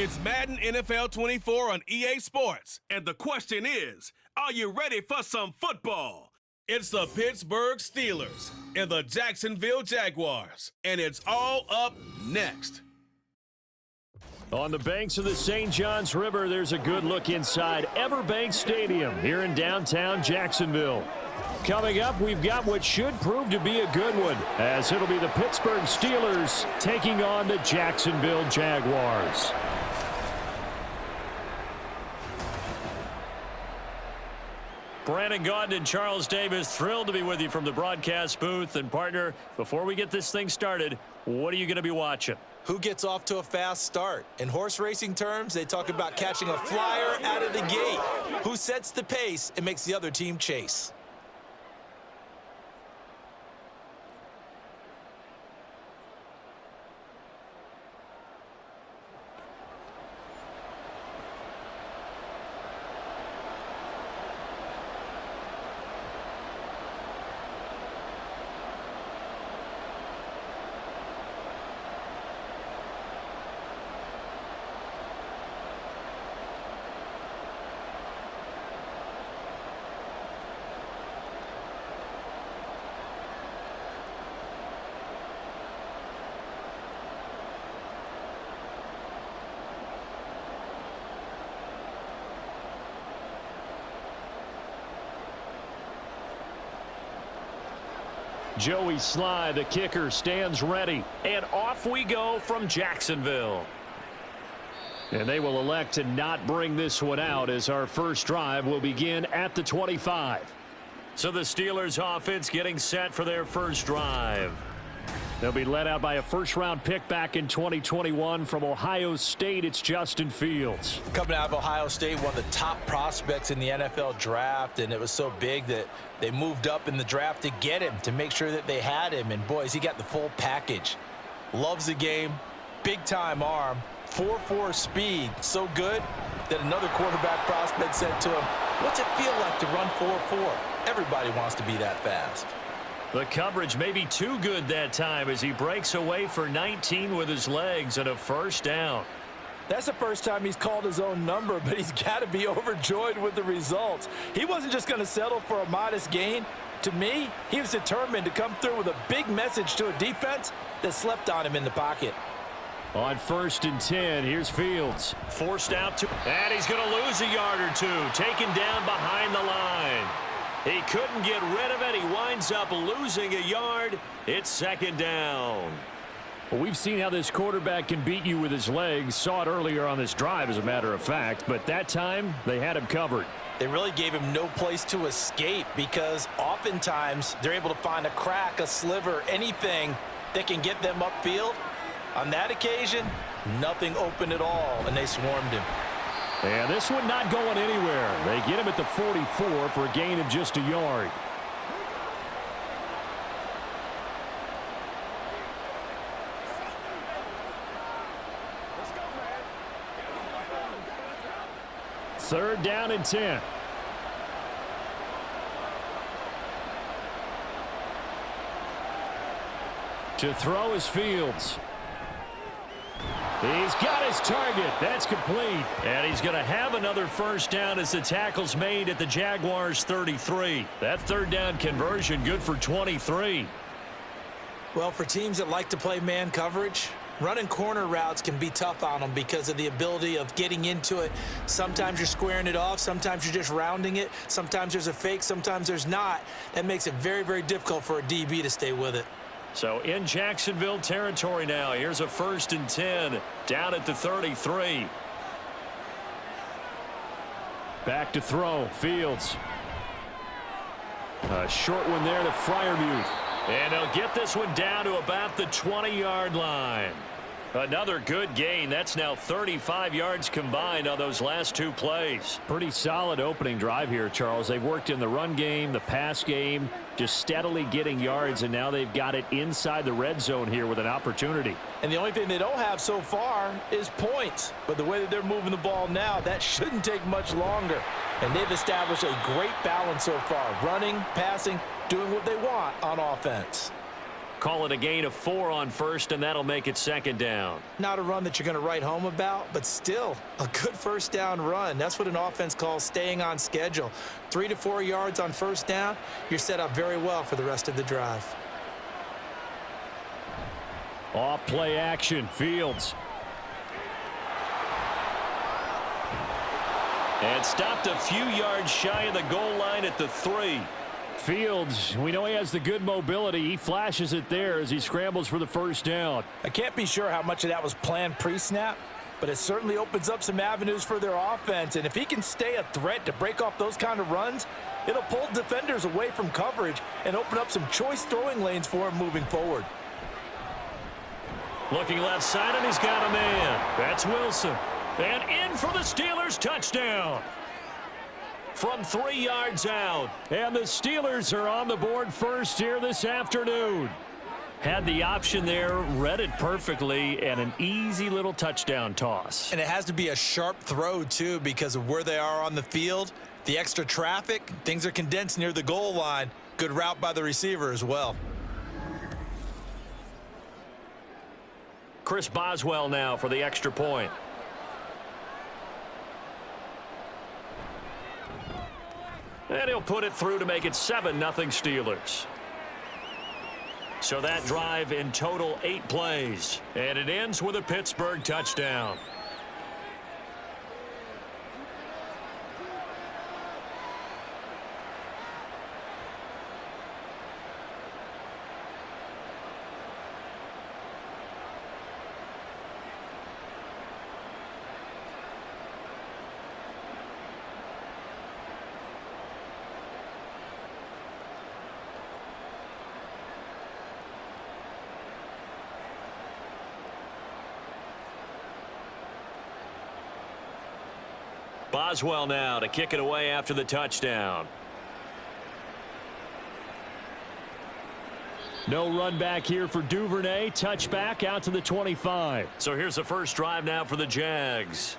It's Madden NFL 24 on EA Sports. And the question is, are you ready for some football? It's the Pittsburgh Steelers and the Jacksonville Jaguars. And it's all up next. On the banks of the St. Johns River, there's a good look inside Everbank Stadium here in downtown Jacksonville. Coming up, we've got what should prove to be a good one, as it'll be the Pittsburgh Steelers taking on the Jacksonville Jaguars. Brandon Gaudin and Charles Davis, thrilled to be with you from the broadcast booth. And partner, before we get this thing started, what are you going to be watching? Who gets off to a fast start? In horse racing terms, they talk about catching a flyer out of the gate. Who sets the pace and makes the other team chase? Joey Sly, the kicker, stands ready. And off we go from Jacksonville. And they will elect to not bring this one out, as our first drive will begin at the 25. So the Steelers offense getting set for their first drive. They'll be led out by a first-round pick back in 2021 from Ohio State. It's Justin Fields. Coming out of Ohio State, one of the top prospects in the NFL draft, and it was so big that they moved up in the draft to get him, to make sure that they had him. And, boys, he got the full package. Loves the game, big-time arm, 4.4 speed, so good that another quarterback prospect said to him, "What's it feel like to run 4.4? Everybody wants to be that fast." The coverage may be too good that time as he breaks away for 19 with his legs and a first down. That's the first time he's called his own number, but he's got to be overjoyed with the results. He wasn't just going to settle for a modest gain. To me, he was determined to come through with a big message to a defense that slept on him in the pocket. On 1st and 10, here's Fields. Forced out to, and he's going to lose a yard or two, taken down behind the line. He couldn't get rid of it. He winds up losing a yard. It's 2nd down. Well, we've seen how this quarterback can beat you with his legs. Saw it earlier on this drive, as a matter of fact. But that time, they had him covered. They really gave him no place to escape, because oftentimes they're able to find a crack, a sliver, anything that can get them upfield. On that occasion, nothing open at all, and they swarmed him. And this one not going anywhere. They get him at the 44 for a gain of just a yard. Third down and 10. To throw is Fields. He's got his target. That's complete. And he's going to have another first down as the tackle's made at the Jaguars' 33. That third down conversion good for 23. Well, for teams that like to play man coverage, running corner routes can be tough on them because of the ability of getting into it. Sometimes you're squaring it off. Sometimes you're just rounding it. Sometimes there's a fake. Sometimes there's not. That makes it very, very difficult for a DB to stay with it. So in Jacksonville territory now. Here's a 1st and 10 down at the 33. Back to throw. Fields. A short one there to Freiermuth. And they'll get this one down to about the 20-yard line. Another good gain. That's now 35 yards combined on those last two plays. Pretty solid opening drive here, Charles. They've worked in the run game, the pass game, just steadily getting yards, and now they've got it inside the red zone here with an opportunity. And the only thing they don't have so far is points. But the way that they're moving the ball now, that shouldn't take much longer. And they've established a great balance so far. Running, passing, doing what they want on offense. Call it a gain of 4 on first, and that'll make it second down. Not a run that you're going to write home about, but still a good first down run. That's what an offense calls staying on schedule. 3 to 4 yards on first down, you're set up very well for the rest of the drive. Off play action, Fields. And stopped a few yards shy of the goal line at the 3. Fields, we know he has the good mobility. He flashes it there as he scrambles for the first down. I can't be sure how much of that was planned pre-snap, but it certainly opens up some avenues for their offense. And if he can stay a threat to break off those kind of runs, it'll pull defenders away from coverage and open up some choice throwing lanes for him moving forward. Looking left side, and he's got a man. That's Wilson. And in for the Steelers touchdown. From 3 yards out. And the Steelers are on the board first here this afternoon. Had the option there, read it perfectly, and an easy little touchdown toss. And it has to be a sharp throw, too, because of where they are on the field. The extra traffic, things are condensed near the goal line. Good route by the receiver as well. Chris Boswell now for the extra point. And he'll put it through to make it 7-0 Steelers. So that drive in total 8 plays. And it ends with a Pittsburgh touchdown. Boswell now to kick it away after the touchdown. No run back here for Duvernay. Touchback out to the 25. So here's the first drive now for the Jags.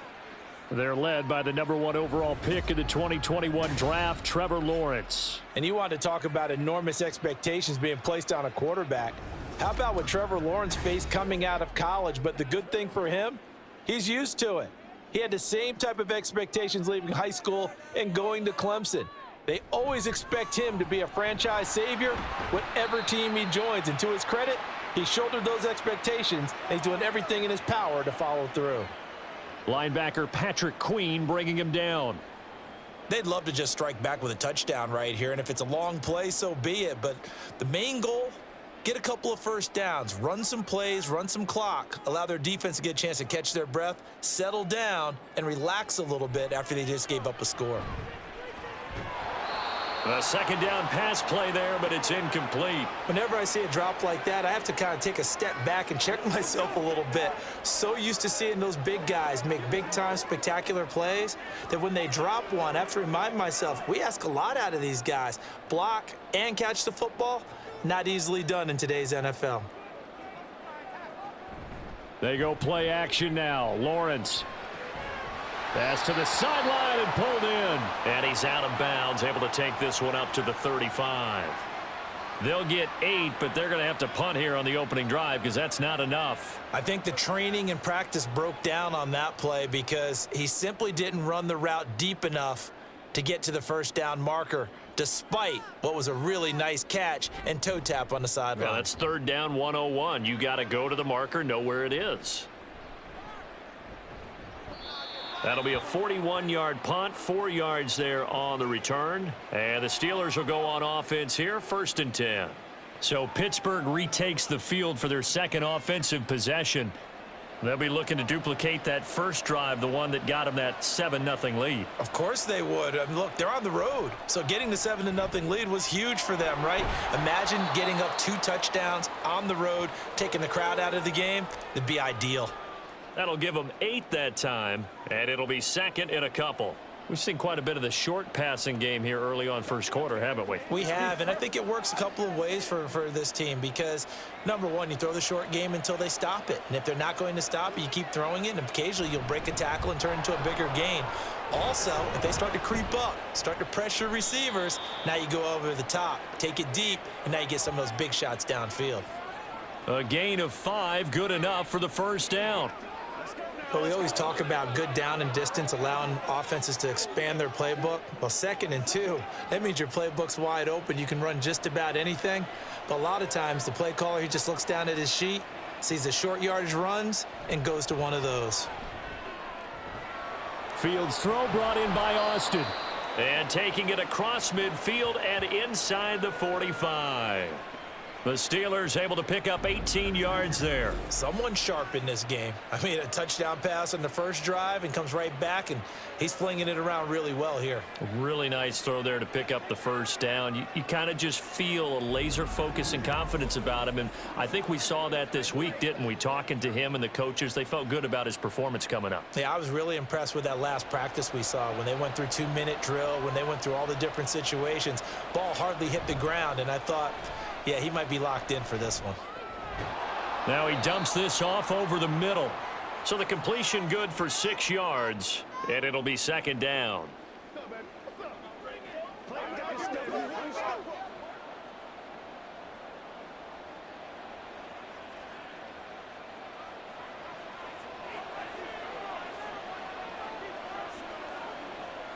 They're led by the #1 overall pick in the 2021 draft, Trevor Lawrence. And you want to talk about enormous expectations being placed on a quarterback. How about what Trevor Lawrence faced coming out of college? But the good thing for him, he's used to it. He had the same type of expectations leaving high school and going to Clemson. They always expect him to be a franchise savior, whatever team he joins. And to his credit, he shouldered those expectations, and he's doing everything in his power to follow through. Linebacker Patrick Queen bringing him down. They'd love to just strike back with a touchdown right here, and if it's a long play, so be it. But the main goal, get a couple of first downs, run some plays, run some clock, allow their defense to get a chance to catch their breath, settle down, and relax a little bit after they just gave up a score. A second down pass play there, but it's incomplete. Whenever I see a drop like that, I have to kind of take a step back and check myself a little bit. So used to seeing those big guys make big-time spectacular plays that when they drop one, I have to remind myself, we ask a lot out of these guys. Block and catch the football, not easily done in today's NFL. They go play action now. Lawrence. Pass to the sideline and pulled in. And he's out of bounds, able to take this one up to the 35. They'll get 8, but they're going to have to punt here on the opening drive because that's not enough. I think the training and practice broke down on that play because he simply didn't run the route deep enough to get to the first down marker, despite what was a really nice catch and toe tap on the sideline. Yeah, that's third down 101. You got to go to the marker, know where it is. That'll be a 41-yard punt, 4 yards there on the return. And the Steelers will go on offense here, 1st and 10. So Pittsburgh retakes the field for their second offensive possession. They'll be looking to duplicate that first drive, the one that got them that 7-0 lead. Of course they would. I mean, look, they're on the road. So getting the 7-0 lead was huge for them, right? Imagine getting up 2 touchdowns on the road, taking the crowd out of the game. It'd be ideal. That'll give them 8 that time, and it'll be second in a couple. We've seen quite a bit of the short passing game here early on first quarter, haven't we? We have, and I think it works a couple of ways for this team because, number one, you throw the short game until they stop it. And if they're not going to stop it, you keep throwing it, and occasionally you'll break a tackle and turn into a bigger gain. Also, if they start to creep up, start to pressure receivers, now you go over the top, take it deep, and now you get some of those big shots downfield. A gain of 5, good enough for the first down. But we always talk about good down and distance, allowing offenses to expand their playbook. Well, 2nd and 2, that means your playbook's wide open. You can run just about anything. But a lot of times, the play caller, he just looks down at his sheet, sees the short yardage runs, and goes to one of those. Fields throw brought in by Austin. And taking it across midfield and inside the 45. The Steelers able to pick up 18 yards there. Someone sharp in this game. I mean, a touchdown pass on the first drive and comes right back, and he's flinging it around really well here. A really nice throw there to pick up the first down. You kind of just feel a laser focus and confidence about him, and I think we saw that this week, didn't we? Talking to him and the coaches, they felt good about his performance coming up. Yeah, I was really impressed with that last practice we saw when they went through 2-minute drill, when they went through all the different situations. Ball hardly hit the ground, and I thought, yeah, he might be locked in for this one. Now he dumps this off over the middle. So the completion good for 6 yards, and it'll be 2nd down.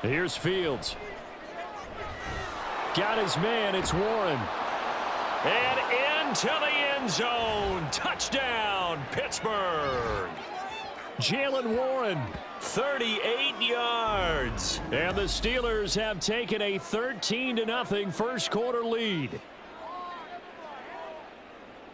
Here's Fields. Got his man, it's Warren. And into the end zone. Touchdown, Pittsburgh. Jalen Warren, 38 yards. And the Steelers have taken a 13-0 first quarter lead.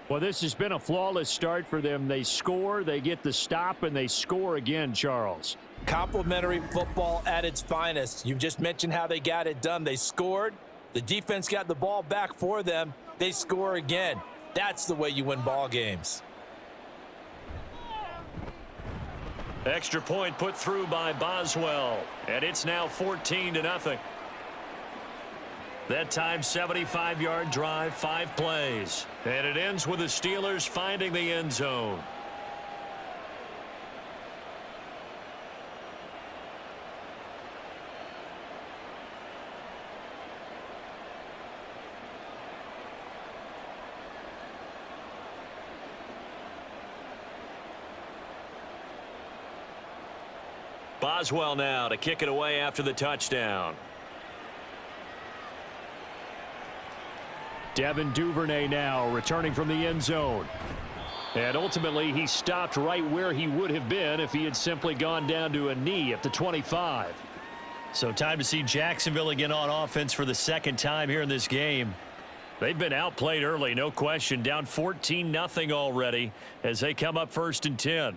Well, this has been a flawless start for them. They score, they get the stop, and they score again, Charles. Complimentary football at its finest. You've just mentioned how they got it done. They scored. The defense got the ball back for them. They score again. That's the way you win ball games. Extra point put through by Boswell, and it's now 14-0. That time 75-yard drive, 5 plays, and it ends with the Steelers finding the end zone. Boswell now to kick it away after the touchdown. Devin Duvernay now returning from the end zone. And ultimately he stopped right where he would have been if he had simply gone down to a knee at the 25. So time to see Jacksonville again on offense for the 2nd time here in this game. They've been outplayed early, no question. Down 14-0 already as they come up 1st and 10.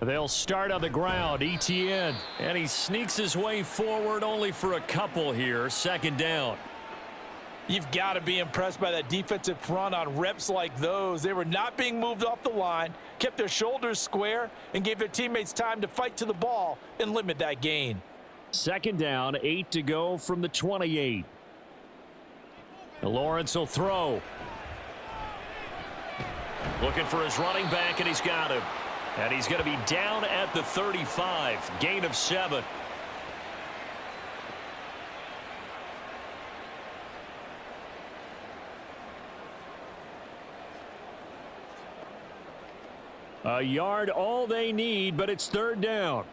They'll start on the ground. Etienne, and he sneaks his way forward only for a couple here. 2nd down. You've got to be impressed by that defensive front on reps like those. They were not being moved off the line, kept their shoulders square, and gave their teammates time to fight to the ball and limit that gain. 2nd down, 8 to go from the 28. Lawrence will throw. Looking for his running back, and he's got him. And he's going to be down at the 35. Gain of 7. A yard all they need, but it's 3rd down.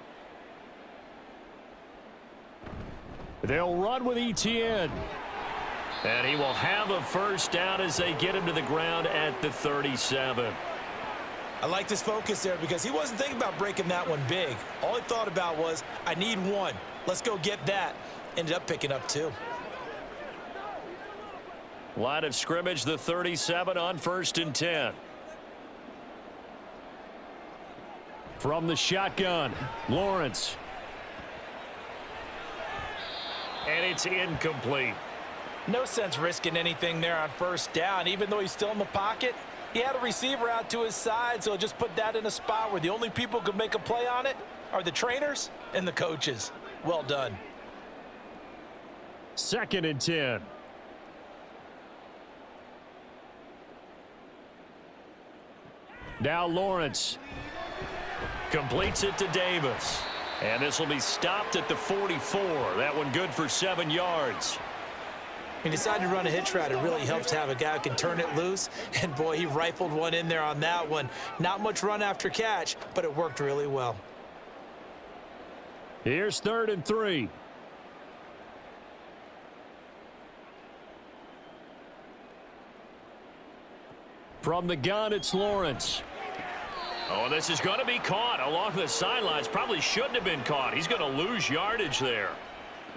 They'll run with Etienne. And he will have a 1st down as they get him to the ground at the 37. I like this focus there because he wasn't thinking about breaking that one big. All he thought about was, I need 1. Let's go get that. Ended up picking up 2. Line of scrimmage, the 37 on 1st and 10. From the shotgun, Lawrence. And it's incomplete. No sense risking anything there on 1st down. Even though he's still in the pocket, he had a receiver out to his side, so just put that in a spot where the only people who can make a play on it are the trainers and the coaches. Well done. 2nd and 10. Now Lawrence completes it to Davis. And this will be stopped at the 44. That one good for 7 yards. When you decide to run a hitch route, it really helps to have a guy who can turn it loose. And, boy, he rifled one in there on that one. Not much run after catch, but it worked really well. Here's 3rd and 3. From the gun, it's Lawrence. Oh, this is going to be caught along the sidelines. Probably shouldn't have been caught. He's going to lose yardage there.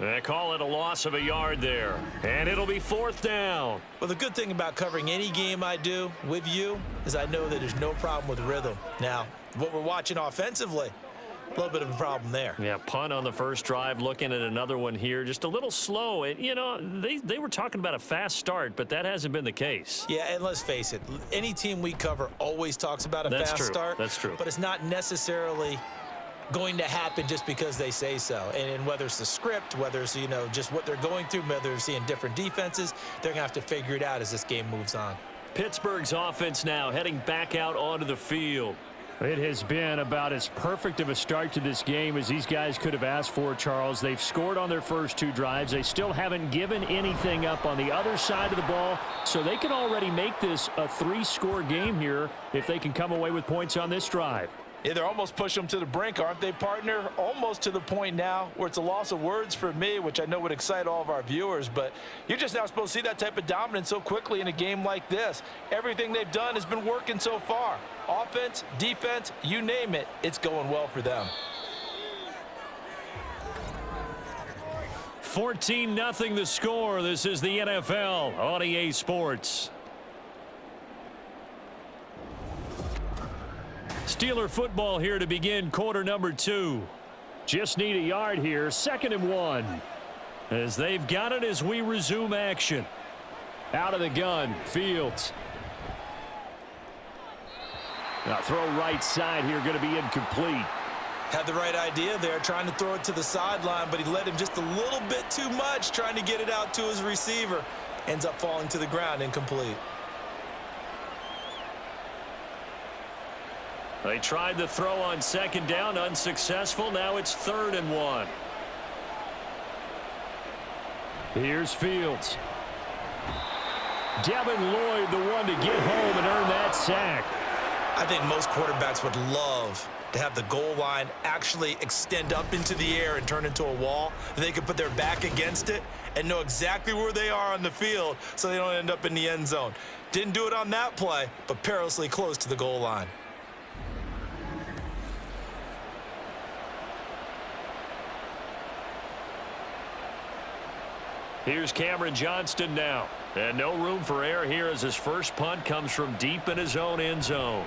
They call it a loss of a yard there. And it'll be 4th down. Well, the good thing about covering any game I do with you is I know that there's no problem with rhythm. Now, what we're watching offensively, a little bit of a problem there. Yeah, punt on the first drive, looking at another one here. Just a little slow. And, you know, they were talking about a fast start, but that hasn't been the case. Yeah, and let's face it, any team we cover always talks about a fast start. That's true. But it's not necessarily going to happen just because they say so. And whether it's the script, whether it's, you know, just what they're going through, whether they're seeing different defenses, they're going to have to figure it out as this game moves on. Pittsburgh's offense now heading back out onto the field. It has been about as perfect of a start to this game as these guys could have asked for, Charles. They've scored on their first 2 drives. They still haven't given anything up on the other side of the ball, so they can already make this a 3-score game here if they can come away with points on this drive. Yeah, they're almost pushing them to the brink, aren't they, partner? Almost to the point now where it's a loss of words for me, which I know would excite all of our viewers, but you're just not supposed to see that type of dominance so quickly in a game like this. Everything they've done has been working so far. Offense, defense, you name it, it's going well for them. 14-0 the score. This is the NFL on EA Sports. Steeler football here to begin quarter number 2. Just need a yard here. 2nd and 1. As they've got it as we resume action. Out of the gun, Fields. Now throw right side here, going to be incomplete. Had the right idea there, trying to throw it to the sideline, but he led him just a little bit too much, trying to get it out to his receiver. Ends up falling to the ground, incomplete. They tried the throw on 2nd down, unsuccessful. Now it's 3rd and 1. Here's Fields. Devin Lloyd, the one to get home and earn that sack. I think most quarterbacks would love to have the goal line actually extend up into the air and turn into a wall. They could put their back against it and know exactly where they are on the field so they don't end up in the end zone. Didn't do it on that play, but perilously close to the goal line. Here's Cameron Johnston now. And no room for error here as his first punt comes from deep in his own end zone.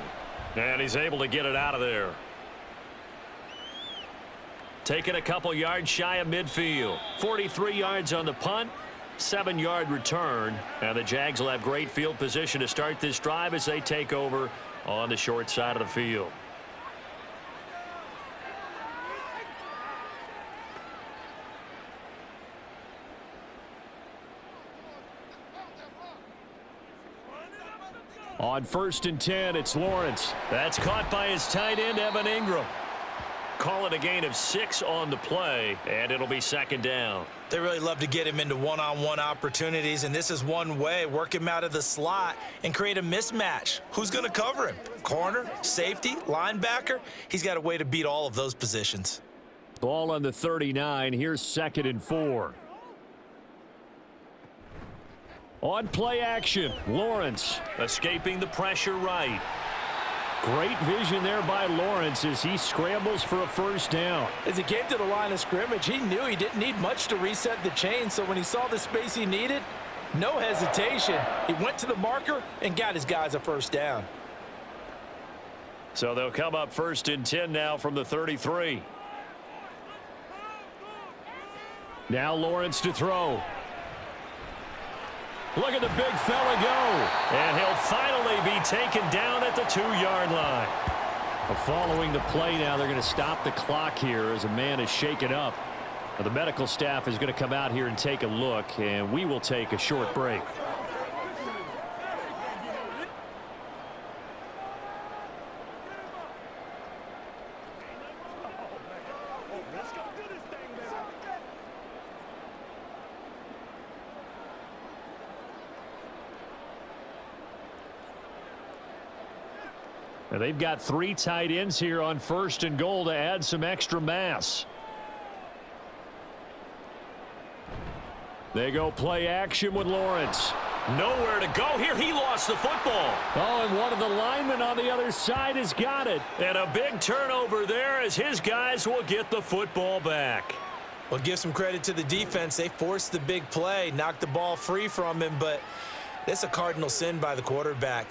And he's able to get it out of there. Taking a couple yards shy of midfield. 43 yards on the punt. 7-yard return. And the Jags will have great field position to start this drive as they take over on the short side of the field. On 1st and 10, it's Lawrence. That's caught by his tight end, Evan Ingram. Call it a gain of 6 on the play, and it'll be 2nd down. They really love to get him into one-on-one opportunities, and this is one way. Work him out of the slot and create a mismatch. Who's going to cover him? Corner, safety, linebacker? He's got a way to beat all of those positions. Ball on the 39. Here's 2nd and 4. On play action, Lawrence escaping the pressure right. Great vision there by Lawrence as he scrambles for a 1st down. As he came to the line of scrimmage, he knew he didn't need much to reset the chain, so when he saw the space he needed, no hesitation. He went to the marker and got his guys a 1st down. So they'll come up 1st and 10 now from the 33. Now Lawrence to throw. Look at the big fella go. And he'll finally be taken down at the 2-yard line. Following the play now, they're going to stop the clock here as a man is shaken up. The medical staff is going to come out here and take a look, and we will take a short break. And they've got 3 tight ends here on 1st and goal to add some extra mass. They go play action with Lawrence. Nowhere to go here. He lost the football. Oh, and one of the linemen on the other side has got it. And a big turnover there as his guys will get the football back. Well, give some credit to the defense. They forced the big play, knocked the ball free from him, but that's a cardinal sin by the quarterback.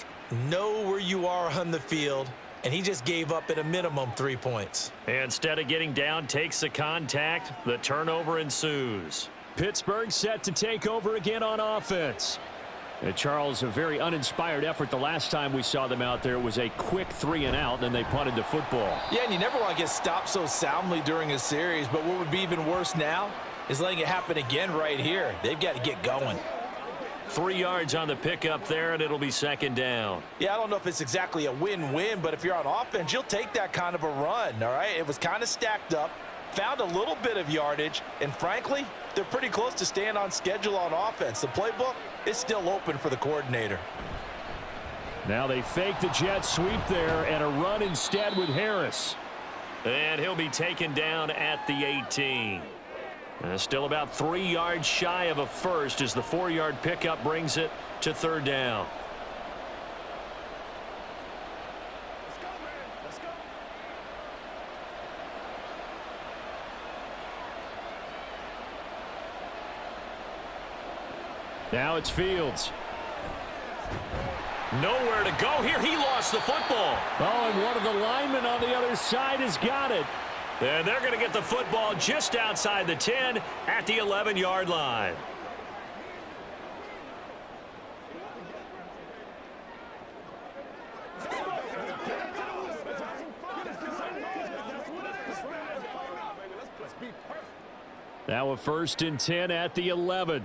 Know where you are on the field, and he just gave up at a minimum 3 points. Instead of getting down, takes the contact. The turnover ensues. Pittsburgh set to take over again on offense. And Charles, a very uninspired effort. The last time we saw them out there was a quick 3 and out, then they punted the football. Yeah, and you never want to get stopped so soundly during a series, but what would be even worse now is letting it happen again right here. They've got to get going. 3 yards on the pickup there, and it'll be 2nd down. Yeah, I don't know if it's exactly a win-win, but if you're on offense, you'll take that kind of a run, all right? It was kind of stacked up, found a little bit of yardage, and frankly, they're pretty close to staying on schedule on offense. The playbook is still open for the coordinator. Now they fake the jet sweep there and a run instead with Harris. And he'll be taken down at the 18. Still about 3 yards shy of a first as the 4-yard pickup brings it to 3rd down. Now it's Fields. Nowhere to go here. He lost the football. Oh, and one of the linemen on the other side has got it. And they're going to get the football just outside the 10 at the 11-yard line. Now a 1st and 10 at the 11.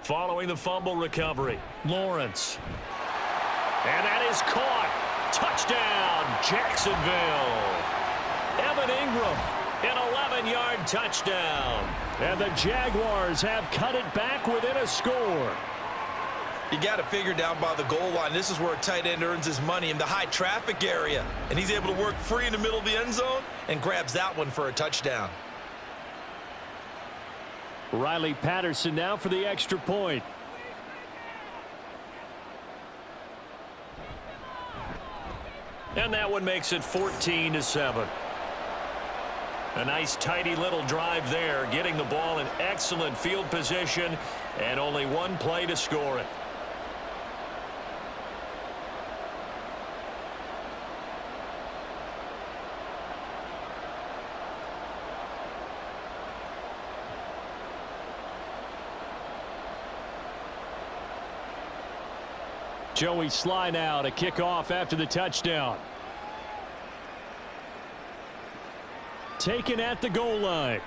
Following the fumble recovery, Lawrence. And that is caught. Touchdown, Jacksonville. Evan Ingram, an 11-yard touchdown. And the Jaguars have cut it back within a score. You got to figure down by the goal line. This is where a tight end earns his money in the high traffic area. And he's able to work free in the middle of the end zone and grabs that one for a touchdown. Riley Patterson now for the extra point. And that one makes it 14-7. A nice tidy little drive there, getting the ball in excellent field position, and only one play to score it. Joey Sly now to kick off after the touchdown. Taken at the goal line.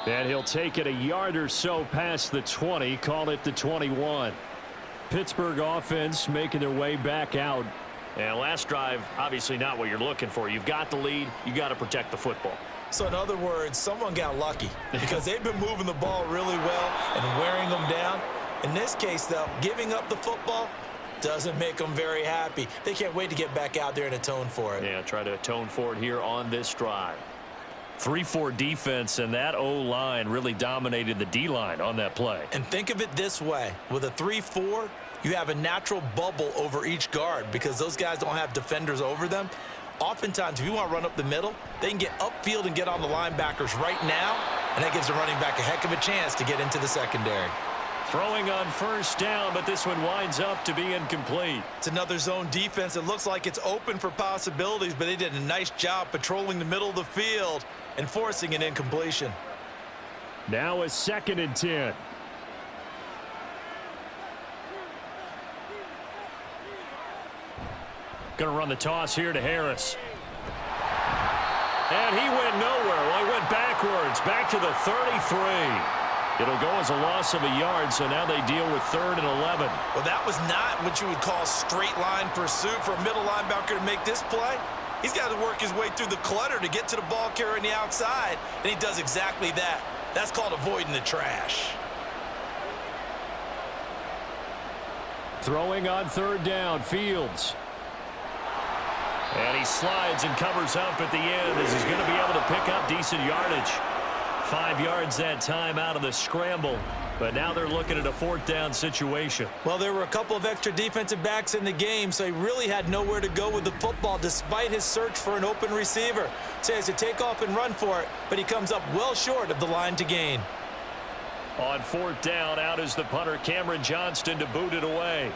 And he'll take it a yard or so past the 20, call it the 21. Pittsburgh offense making their way back out. And last drive, obviously not what you're looking for. You've got the lead. You got to protect the football. So in other words, someone got lucky because they've been moving the ball really well and wearing them down. In this case, though, giving up the football doesn't make them very happy. They can't wait to get back out there and atone for it. Yeah, try to atone for it here on this drive. 3-4 defense, and that O-line really dominated the D-line on that play. And think of it this way. With a 3-4, you have a natural bubble over each guard because those guys don't have defenders over them. Oftentimes, if you want to run up the middle, they can get upfield and get on the linebackers right now, and that gives the running back a heck of a chance to get into the secondary. Throwing on first down, but this one winds up to be incomplete. It's another zone defense. It looks like it's open for possibilities, but they did a nice job patrolling the middle of the field and forcing an incompletion. Now a 2nd and 10. Going to run the toss here to Harris. And he went nowhere. Well, he went backwards, back to the 33. It'll go as a loss of a yard, so now they deal with 3rd and 11. Well, that was not what you would call straight line pursuit for a middle linebacker to make this play. He's got to work his way through the clutter to get to the ball carrier on the outside, and he does exactly that. That's called avoiding the trash. Throwing on third down, Fields. And he slides and covers up at the end as he's going to be able to pick up decent yardage. 5 yards that time out of the scramble. But now they're looking at a fourth down situation. Well, there were a couple of extra defensive backs in the game, so he really had nowhere to go with the football despite his search for an open receiver. So he has to take off and run for it, but he comes up well short of the line to gain. On fourth down, out is the punter, Cameron Johnston, to boot it away.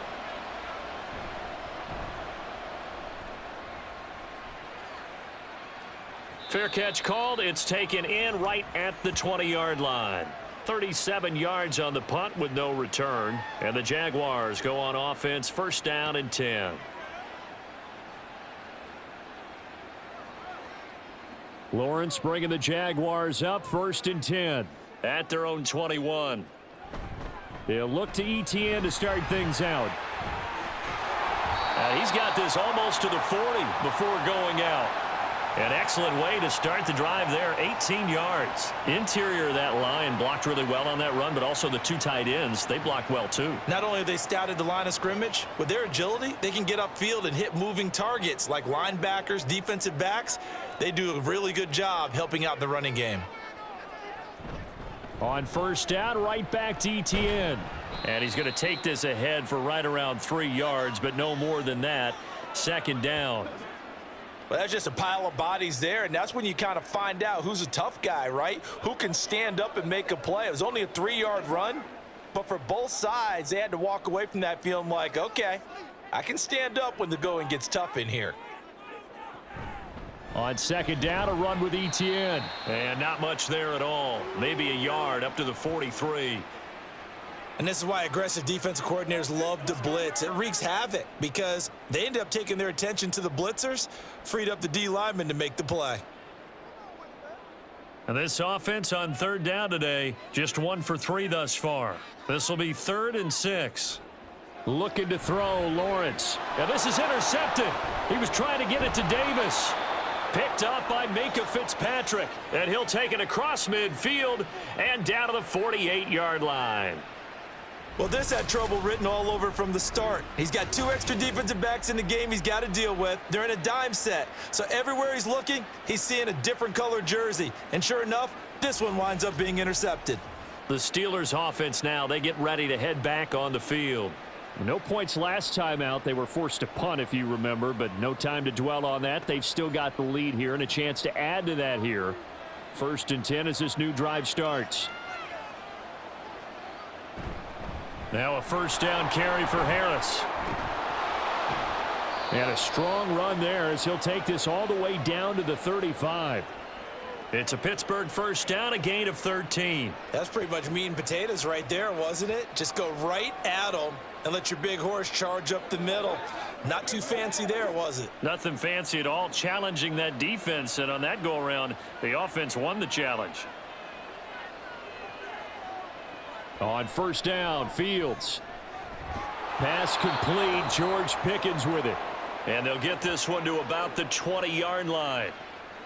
Fair catch called. It's taken in right at the 20-yard line. 37 yards on the punt with no return. And the Jaguars go on offense, first down and 10. Lawrence bringing the Jaguars up, first and 10. At their own 21. They'll look to ETN to start things out. He's got this almost to the 40 before going out. An excellent way to start the drive there, 18 yards. Interior of that line blocked really well on that run, but also the two tight ends, they blocked well too. Not only have they scouted the line of scrimmage, with their agility, they can get upfield and hit moving targets like linebackers, defensive backs. They do a really good job helping out the running game. On first down, right back to ETN. And he's going to take this ahead for right around 3 yards, but no more than that. Second down. Well, that's just a pile of bodies there, and that's when you kind of find out who's a tough guy, right? Who can stand up and make a play. It was only a 3-yard run, but for both sides, they had to walk away from that feeling like, okay, I can stand up when the going gets tough in here. On second down, a run with ETN. And not much there at all. Maybe a yard up to the 43. And this is why aggressive defensive coordinators love to blitz. It wreaks havoc because they end up taking their attention to the blitzers, freed up the D lineman to make the play. And this offense on third down today, just 1 for 3 thus far. This will be 3rd and 6. Looking to throw, Lawrence. And this is intercepted. He was trying to get it to Davis. Picked up by Minka Fitzpatrick. And he'll take it across midfield and down to the 48-yard line. Well, this had trouble written all over from the start. He's got 2 extra defensive backs in the game he's got to deal with. They're in a dime set. So everywhere he's looking, he's seeing a different color jersey. And sure enough, this one winds up being intercepted. The Steelers offense now, they get ready to head back on the field. No points last time out. They were forced to punt, if you remember, but no time to dwell on that. They've still got the lead here and a chance to add to that here. 1st and 10 as this new drive starts. Now a first down carry for Harris. And a strong run there as he'll take this all the way down to the 35. It's a Pittsburgh first down, a gain of 13. That's pretty much meat and potatoes right there, wasn't it? Just go right at them and let your big horse charge up the middle. Not too fancy there, was it? Nothing fancy at all, challenging that defense, and on that go-around, the offense won the challenge. On first down, Fields. Pass complete. George Pickens with it. And they'll get this one to about the 20-yard line.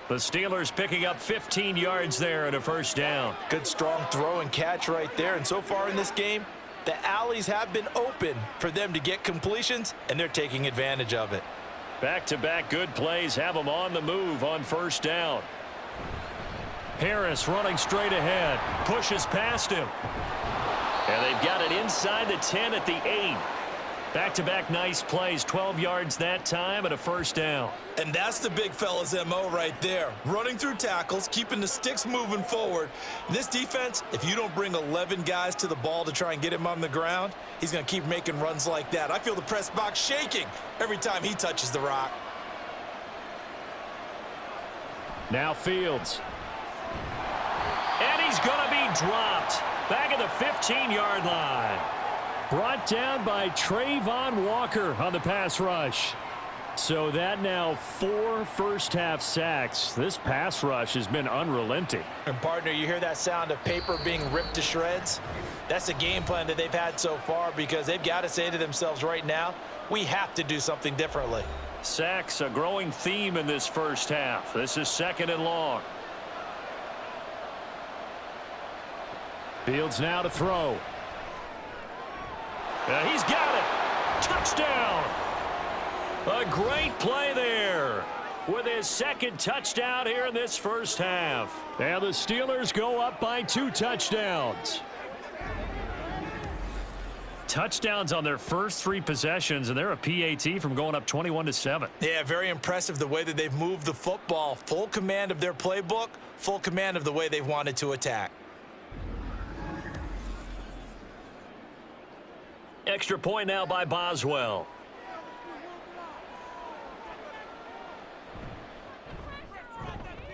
The Steelers picking up 15 yards there at a first down. Good strong throw and catch right there. And so far in this game, the alleys have been open for them to get completions, and they're taking advantage of it. Back-to-back good plays have them on the move on first down. Harris running straight ahead. Pushes past him. And they've got it inside the 10 at the 8. Back-to-back nice plays, 12 yards that time and a first down. And that's the big fella's MO right there. Running through tackles, keeping the sticks moving forward. This defense, if you don't bring 11 guys to the ball to try and get him on the ground, he's going to keep making runs like that. I feel the press box shaking every time he touches the rock. Now Fields. And he's going to be dropped. Back at the 15-yard line. Brought down by Trayvon Walker on the pass rush. So that now 4 first-half sacks. This pass rush has been unrelenting. And, partner, you hear that sound of paper being ripped to shreds? That's a game plan that they've had so far because they've got to say to themselves right now, we have to do something differently. Sacks, a growing theme in this first half. This is 2nd and long. Fields now to throw. He's got it. Touchdown! A great play there with his second touchdown here in this first half. And the Steelers go up by 2 touchdowns. Touchdowns on their first 3 possessions, and they're a PAT from going up 21-7. Yeah, very impressive the way that they've moved the football. Full command of their playbook, full command of the way they've wanted to attack. Extra point now by Boswell.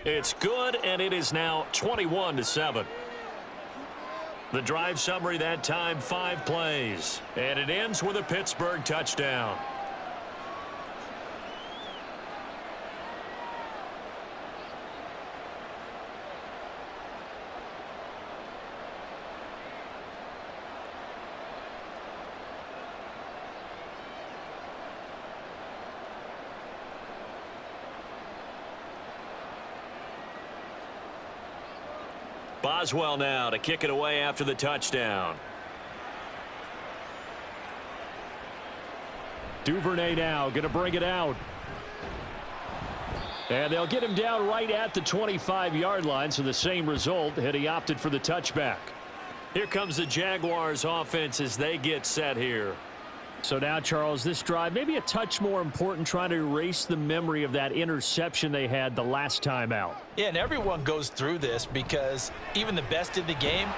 It's good, and it is now 21-7. The drive summary that time, 5 plays. And it ends with a Pittsburgh touchdown. Boswell now to kick it away after the touchdown. Duvernay now going to bring it out. And they'll get him down right at the 25-yard line, so the same result had he opted for the touchback. Here comes the Jaguars offense as they get set here. So now, Charles, this drive maybe a touch more important, trying to erase the memory of that interception they had the last time out. Yeah, and everyone goes through this because even the best in the game,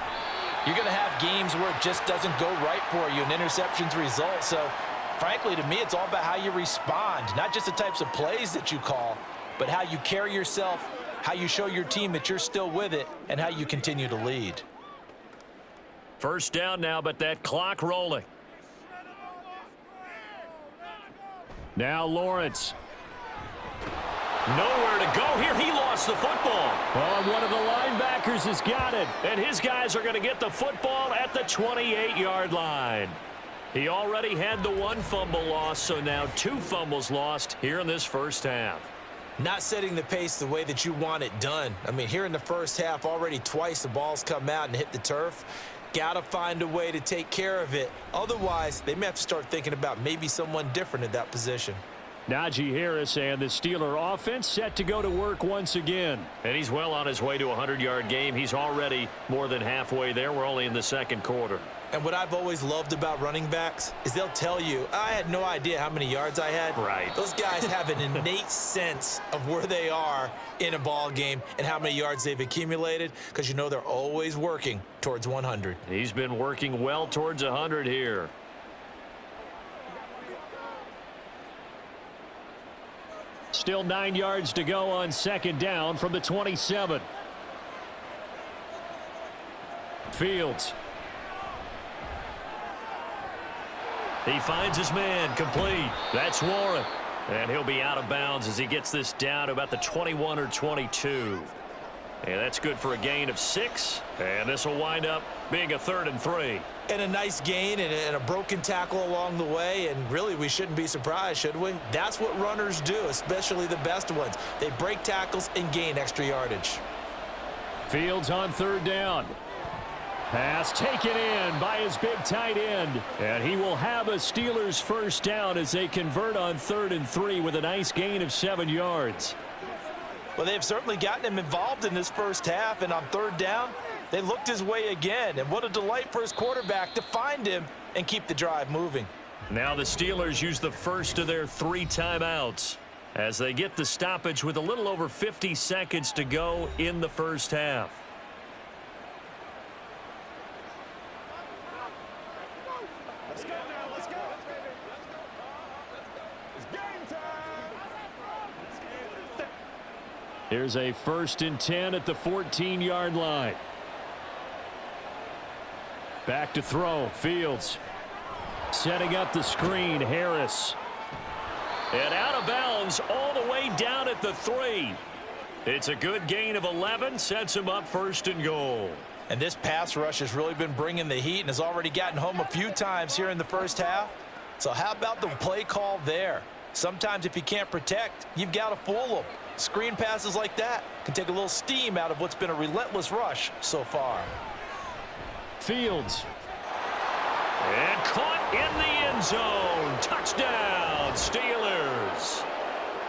you're going to have games where it just doesn't go right for you, and interceptions result. So, frankly, to me, it's all about how you respond, not just the types of plays that you call, but how you carry yourself, how you show your team that you're still with it, and how you continue to lead. First down now, but that clock rolling. Now Lawrence. Nowhere to go here. He lost the football. Oh, one of the linebackers has got it. And his guys are going to get the football at the 28-yard line. He already had the 1 fumble loss, so now 2 fumbles lost here in this first half. Not setting the pace the way that you want it done. I mean, here in the first half, already twice the ball's come out and hit the turf. Got to find a way to take care of it. Otherwise, they may have to start thinking about maybe someone different at that position. Najee Harris and the Steeler offense set to go to work once again. And he's well on his way to a 100-yard game. He's already more than halfway there. We're only in the second quarter. And what I've always loved about running backs is they'll tell you, I had no idea how many yards I had. Right. Those guys have an innate sense of where they are in a ball game and how many yards they've accumulated, because you know they're always working towards 100. He's been working well towards 100 here. Still 9 yards to go on second down from the 27. Fields. He finds his man, complete. That's Warren. And he'll be out of bounds as he gets this down to about the 21 or 22. And that's good for a gain of 6. And this will wind up being a 3rd and 3. And a nice gain and a broken tackle along the way. And really, we shouldn't be surprised, should we? That's what runners do, especially the best ones. They break tackles and gain extra yardage. Fields on 3rd down. Pass taken in by his big tight end. And he will have a Steelers first down as they convert on 3rd and 3 with a nice gain of 7 yards. Well, they've certainly gotten him involved in this first half, and on 3rd down, they looked his way again. And what a delight for his quarterback to find him and keep the drive moving. Now the Steelers use the first of their 3 timeouts as they get the stoppage with a little over 50 seconds to go in the first half. Here's a 1st and 10 at the 14-yard line. Back to throw. Fields. Setting up the screen. Harris. And out of bounds all the way down at the 3. It's a good gain of 11. Sets him up 1st and goal. And this pass rush has really been bringing the heat and has already gotten home a few times here in the first half. So how about the play call there? Sometimes if you can't protect, you've got to fool them. Screen passes like that can take a little steam out of what's been a relentless rush so far. Fields. And caught in the end zone. Touchdown, Steelers.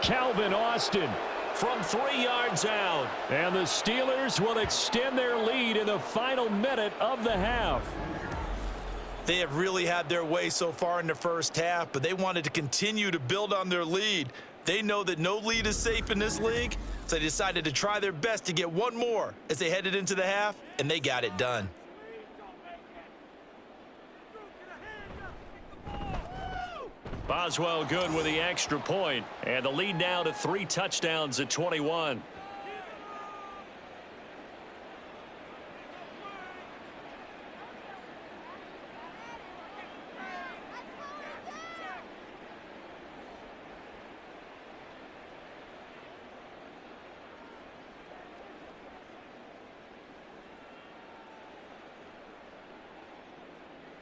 Calvin Austin From 3 yards out. And the Steelers will extend their lead in the final minute of the half. They have really had their way so far in the first half, but they wanted to continue to build on their lead. They know that no lead is safe in this league, so they decided to try their best to get one more as they headed into the half, and they got it done. Boswell good with the extra point, and the lead now to 3 touchdowns at 21.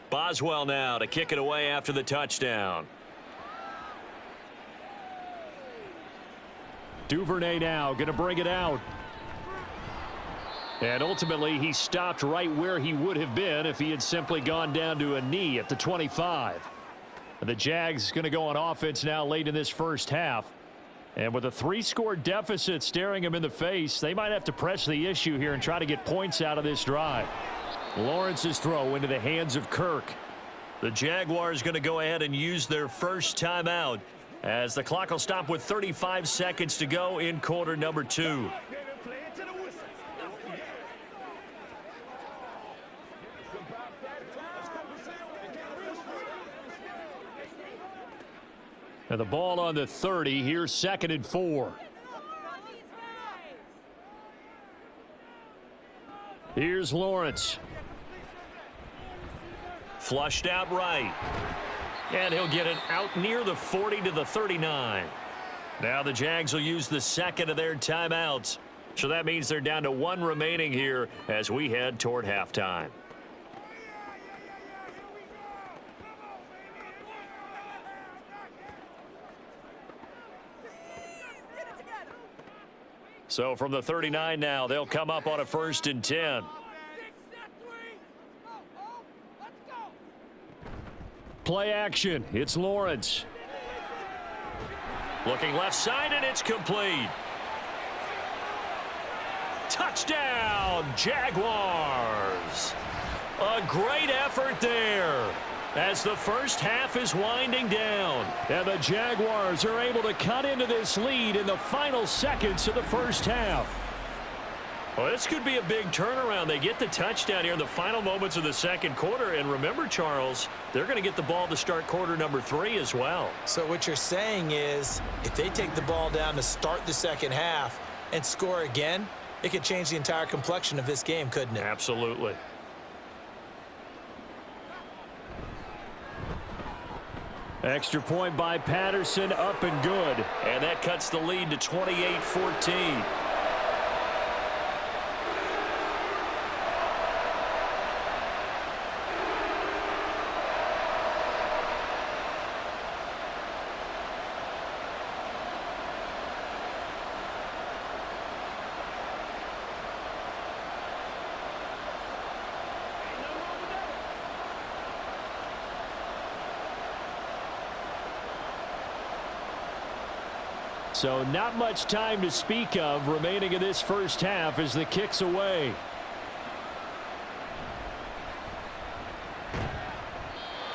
Boswell now to kick it away after the touchdown. Duvernay now going to bring it out. And ultimately, he stopped right where he would have been if he had simply gone down to a knee at the 25. The Jags going to go on offense now late in this first half. And with a 3-score deficit staring him in the face, they might have to press the issue here and try to get points out of this drive. Lawrence's throw into the hands of Kirk. The Jaguars going to go ahead and use their first timeout as the clock will stop with 35 seconds to go in quarter number 2. And the ball on the 30. Here's 2nd and 4. Here's Lawrence. Flushed out right. And he'll get it out near the 40 to the 39. Now the Jags will use the second of their timeouts. So that means they're down to 1 remaining here as we head toward halftime. So from the 39 now, they'll come up on a 1st and 10. Play action. It's Lawrence. Looking left side, and it's complete. Touchdown, Jaguars. A great effort there as the first half is winding down. And the Jaguars are able to cut into this lead in the final seconds of the first half. Well, this could be a big turnaround. They get the touchdown here in the final moments of the second quarter. And remember, Charles, they're going to get the ball to start quarter number 3 as well. So what you're saying is if they take the ball down to start the second half and score again, it could change the entire complexion of this game, couldn't it? Absolutely. Extra point by Patterson, up and good. And that cuts the lead to 28-14. So not much time to speak of remaining in this first half as the kick's away.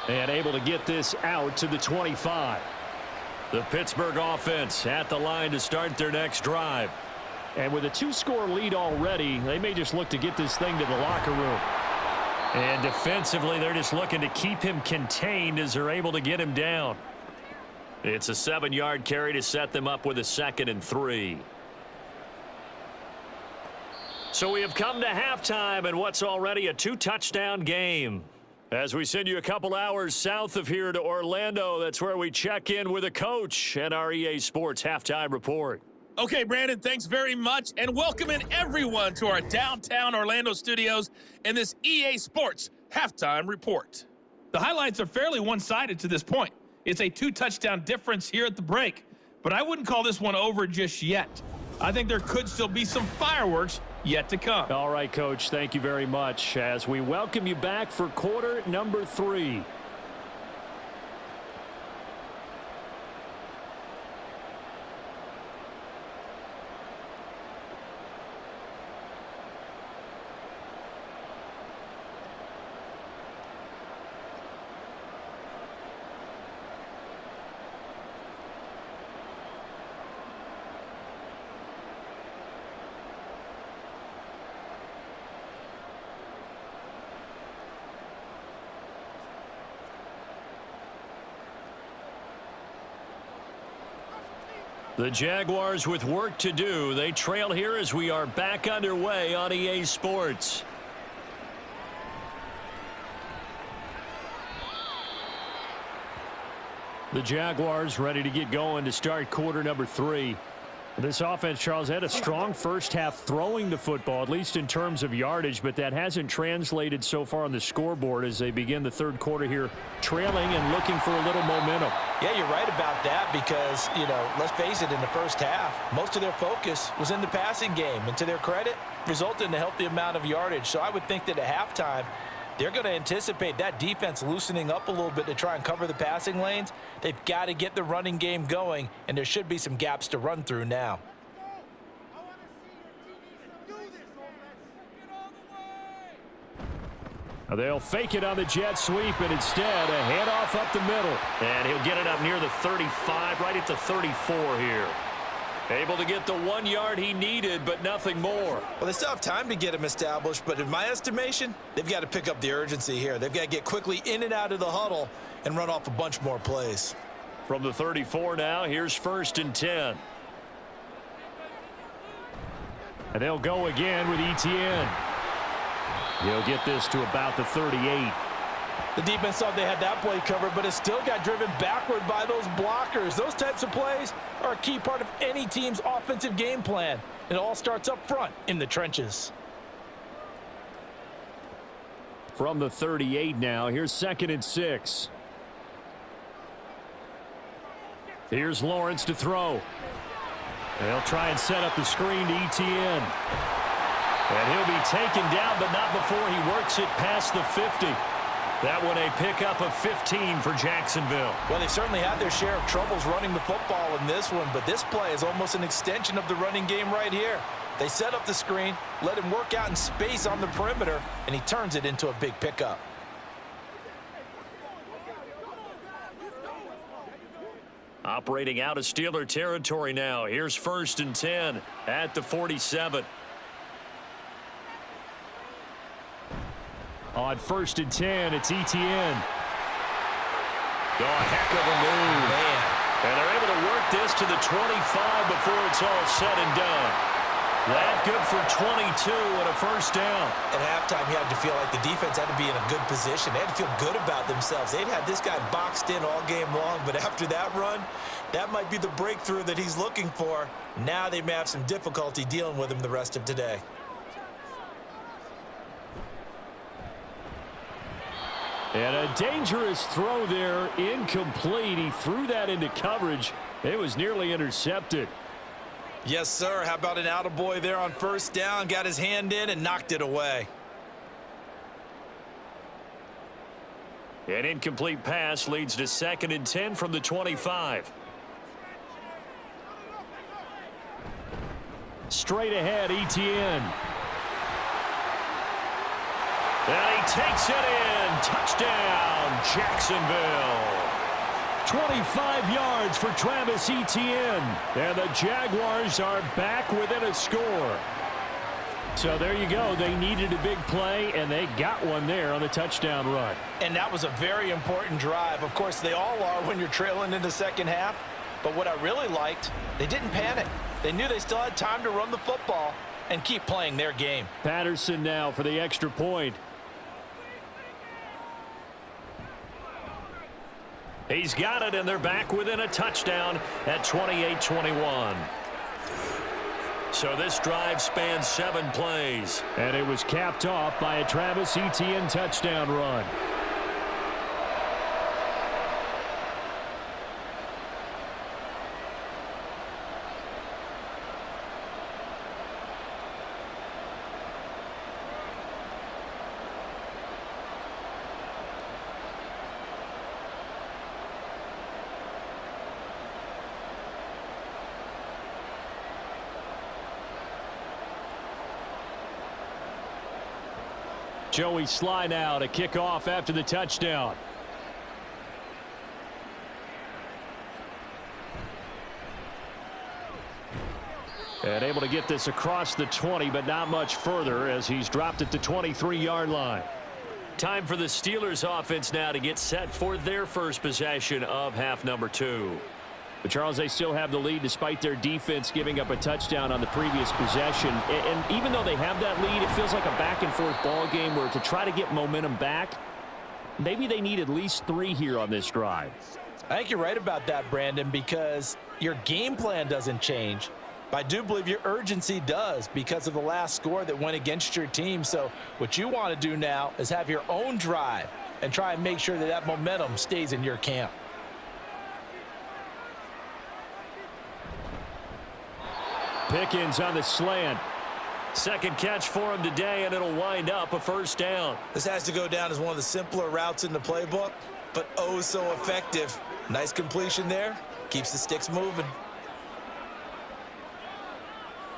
And able to get this out to the 25. The Pittsburgh offense at the line to start their next drive. And with a 2-score lead already, they may just look to get this thing to the locker room. And defensively, they're just looking to keep him contained as they're able to get him down. It's a 7-yard carry to set them up with a 2nd and 3. So we have come to halftime in what's already a 2-touchdown game. As we send you a couple hours south of here to Orlando, that's where we check in with a coach and our EA Sports Halftime Report. Okay, Brandon, thanks very much, and welcome in everyone to our downtown Orlando studios and this EA Sports Halftime Report. The highlights are fairly one-sided to this point. It's a 2-touchdown difference here at the break, but I wouldn't call this one over just yet. I think there could still be some fireworks yet to come. All right, Coach, thank you very much as we welcome you back for quarter number 3. The Jaguars with work to do. They trail here as we are back underway on EA Sports. The Jaguars ready to get going to start quarter number 3. This offense, Charles, had a strong first half throwing the football, at least in terms of yardage, but that hasn't translated so far on the scoreboard as they begin the third quarter here, trailing and looking for a little momentum. Yeah, you're right about that because, let's face it, in the first half, most of their focus was in the passing game. And to their credit, resulted in a healthy amount of yardage. So I would think that at halftime, they're going to anticipate that defense loosening up a little bit to try and cover the passing lanes. They've got to get the running game going, and there should be some gaps to run through now. They'll fake it on the jet sweep, and instead a handoff up the middle. And he'll get it up near the 35, right at the 34 here. Able to get the 1 yard he needed, but nothing more. Well, they still have time to get him established, but in my estimation, they've got to pick up the urgency here. They've got to get quickly in and out of the huddle and run off a bunch more plays. From the 34 now, here's 1st and 10. And they'll go again with Etienne. He'll get this to about the 38. The defense thought they had that play covered, but it still got driven backward by those blockers. Those types of plays are a key part of any team's offensive game plan. It all starts up front in the trenches. From the 38 now, here's 2nd and 6. Here's Lawrence to throw. They'll try and set up the screen to Etienne. And he'll be taken down, but not before he works it past the 50. That one a pickup of 15 for Jacksonville. Well, they certainly had their share of troubles running the football in this one, but this play is almost an extension of the running game right here. They set up the screen, let him work out in space on the perimeter, and he turns it into a big pickup. Operating out of Steeler territory now. Here's 1st and 10 at the 47. On 1st and 10, it's Etienne. Oh, a heck of a move. Man. And they're able to work this to the 25 before it's all said and done. That good for 22 and a 1st down. At halftime, you had to feel like the defense had to be in a good position. They had to feel good about themselves. They'd had this guy boxed in all game long, but after that run, that might be the breakthrough that he's looking for. Now they may have some difficulty dealing with him the rest of today. And a dangerous throw there, incomplete. He threw that into coverage. It was nearly intercepted. Yes, sir. How about an attaboy there on 1st down? Got his hand in and knocked it away. An incomplete pass leads to 2nd and 10 from the 25. Straight ahead, Etienne. And he takes it in. Touchdown, Jacksonville. 25 yards for Travis Etienne. And the Jaguars are back within a score. So there you go. They needed a big play, and they got one there on the touchdown run. And that was a very important drive. Of course, they all are when you're trailing in the second half. But what I really liked, they didn't panic. They knew they still had time to run the football and keep playing their game. Patterson now for the extra point. He's got it, and they're back within a touchdown at 28-21. So this drive spans 7 plays. And it was capped off by a Travis Etienne touchdown run. Joey Sly now to kick off after the touchdown. And able to get this across the 20, but not much further as he's dropped it to 23-yard line. Time for the Steelers offense now to get set for their first possession of half number 2. But Charles, they still have the lead despite their defense giving up a touchdown on the previous possession. And even though they have that lead, it feels like a back-and-forth ball game where to try to get momentum back, maybe they need at least 3 here on this drive. I think you're right about that, Brandon, because your game plan doesn't change. But I do believe your urgency does because of the last score that went against your team. So what you want to do now is have your own drive and try and make sure that that momentum stays in your camp. Pickens on the slant. Second catch for him today, and it'll wind up a first down. This has to go down as one of the simpler routes in the playbook, but oh so effective. Nice completion there. Keeps the sticks moving.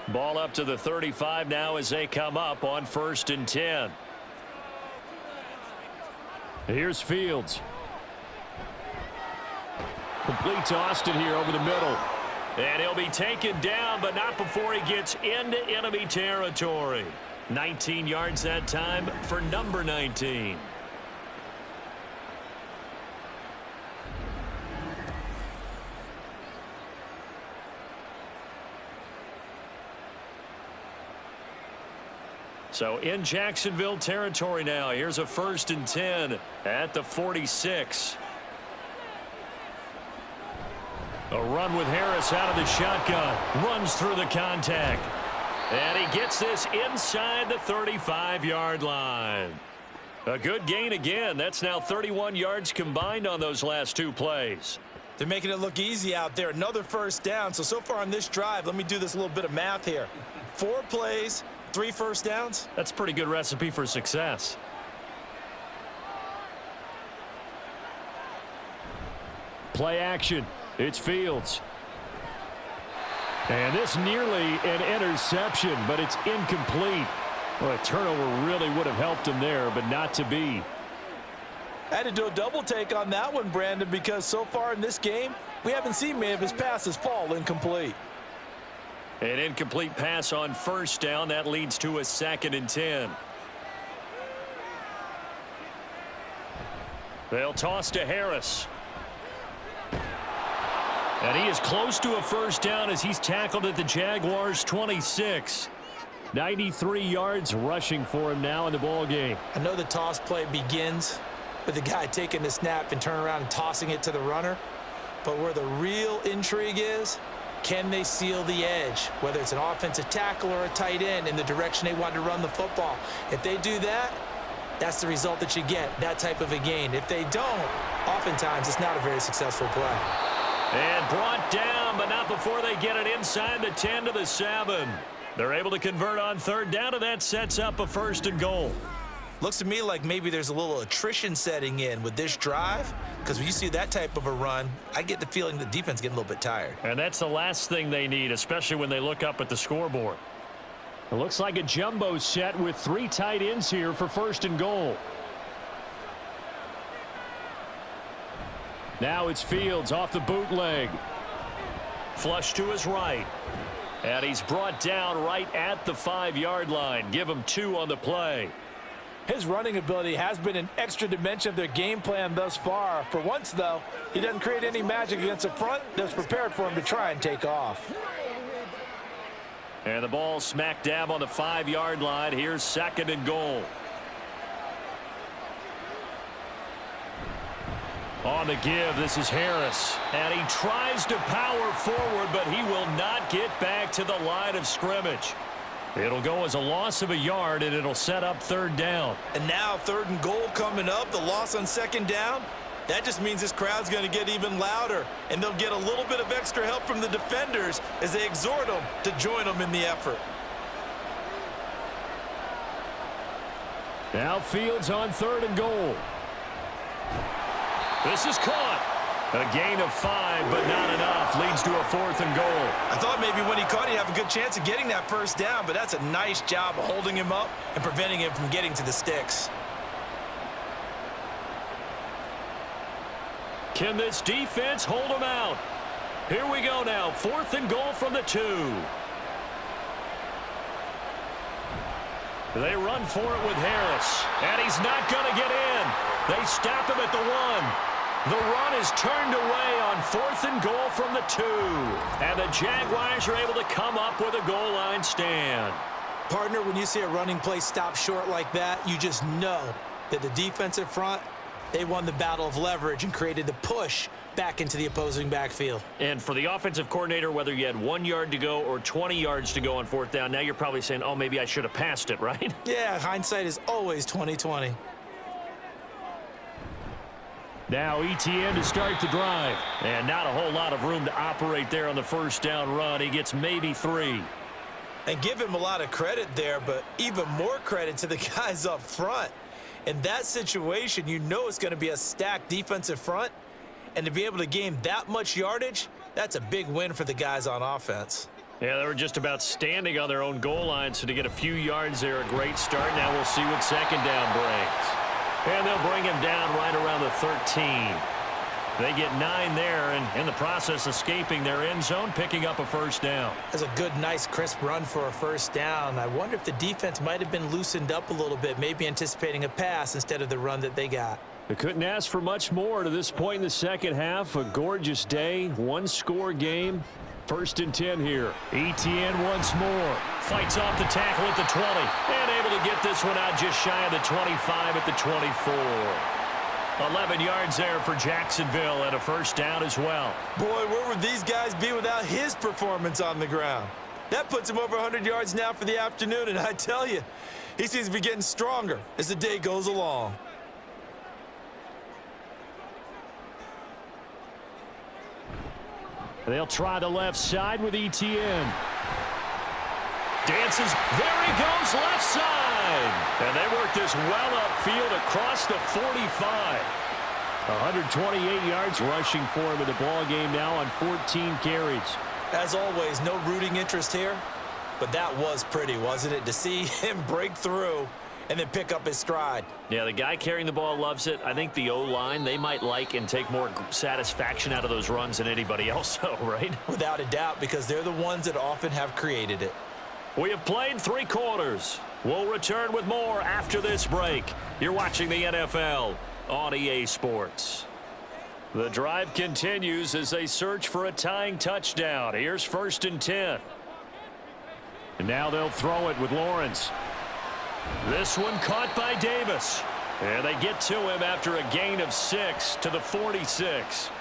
Ball up to the 35 now as they come up on 1st and 10. Here's Fields. Complete to Austin here over the middle. And he'll be taken down, but not before he gets into enemy territory. 19 yards that time for number 19. So in Jacksonville territory now. Here's a 1st and 10 at the 46. A run with Harris out of the shotgun. Runs through the contact. And he gets this inside the 35-yard line. A good gain again. That's now 31 yards combined on those last 2 plays. They're making it look easy out there. Another first down. So far on this drive, let me do this little bit of math here. 4 plays, 3 first downs. That's a pretty good recipe for success. Play action. It's Fields. And this nearly an interception, but it's incomplete. Well, a turnover really would have helped him there, but not to be. I had to do a double take on that one, Brandon, because so far in this game, we haven't seen many of his passes fall incomplete. An incomplete pass on 1st down. That leads to a 2nd and 10. They'll toss to Harris. And he is close to a first down as he's tackled at the Jaguars 26. 93 yards rushing for him now in the ball game. I know the toss play begins with the guy taking the snap and turning around and tossing it to the runner. But where the real intrigue is, can they seal the edge, whether it's an offensive tackle or a tight end, in the direction they want to run the football? If they do that, that's the result that you get, that type of a gain. If they don't, oftentimes it's not a very successful play. And brought down, but not before they get it inside the 10 to the 7. They're able to convert on 3rd down, and that sets up a 1st and goal. Looks to me like maybe there's a little attrition setting in with this drive, because when you see that type of a run, I get the feeling the defense is getting a little bit tired. And that's the last thing they need, especially when they look up at the scoreboard. It looks like a jumbo set with 3 tight ends here for 1st and goal. Now it's Fields off the bootleg. Flush to his right. And he's brought down right at the 5-yard line. Give him 2 on the play. His running ability has been an extra dimension of their game plan thus far. For once, though, he doesn't create any magic against the front that's prepared for him to try and take off. And the ball smack dab on the 5-yard line. Here's 2nd and goal. On the give, this is Harris. And he tries to power forward, but he will not get back to the line of scrimmage. It'll go as a loss of a yard, and it'll set up 3rd down. And now 3rd and goal coming up, the loss on 2nd down. That just means this crowd's going to get even louder, and they'll get a little bit of extra help from the defenders as they exhort them to join them in the effort. Now Fields on 3rd and goal. This is caught. A gain of 5, but not enough. Leads to a 4th and goal. I thought maybe when he caught, he'd have a good chance of getting that first down, but that's a nice job of holding him up and preventing him from getting to the sticks. Can this defense hold him out? Here we go now. 4th and goal from the 2. They run for it with Harris, and he's not going to get in. They stop him at the 1. The run is turned away on 4th and goal from the 2. And the Jaguars are able to come up with a goal line stand. Partner, when you see a running play stop short like that, you just know that the defensive front, they won the battle of leverage and created the push back into the opposing backfield. And for the offensive coordinator, whether you had 1 yard to go or 20 yards to go on 4th down, now you're probably saying, oh, maybe I should have passed it, right? Yeah, hindsight is always 20/20. Now ETN to start the drive. And not a whole lot of room to operate there on the 1st down run. He gets maybe 3. And give him a lot of credit there, but even more credit to the guys up front. In that situation, you know it's going to be a stacked defensive front, and to be able to gain that much yardage, that's a big win for the guys on offense. Yeah, they were just about standing on their own goal line, so to get a few yards there, a great start. Now we'll see what 2nd down brings. And they'll bring him down right around the 13. They get 9 there, and in the process, escaping their end zone, picking up a 1st down. That's a good, nice, crisp run for a 1st down. I wonder if the defense might have been loosened up a little bit, maybe anticipating a pass instead of the run that they got. They couldn't ask for much more to this point in the 2nd half. A gorgeous day, 1-score game. 1st and 10 here. ETN once more. Fights off the tackle at the 20. And able to get this one out just shy of the 25 at the 24. 11 yards there for Jacksonville and a 1st down as well. Boy, where would these guys be without his performance on the ground? That puts him over 100 yards now for the afternoon, and I tell you, he seems to be getting stronger as the day goes along. They'll try the left side with ETN. Dances. There he goes, left side. And they work this well upfield across the 45. 128 yards rushing for him in the ball game now on 14 carries. As always, no rooting interest here, but that was pretty, wasn't it? To see him break through and then pick up his stride. Yeah, the guy carrying the ball loves it. I think the O-line, they might like and take more satisfaction out of those runs than anybody else, though, right? Without a doubt, because they're the ones that often have created it. We have played 3 quarters. We'll return with more after this break. You're watching the NFL on EA Sports. The drive continues as they search for a tying touchdown. Here's 1st and 10. And now they'll throw it with Lawrence. This one caught by Davis. And they get to him after a gain of 6 to the 46.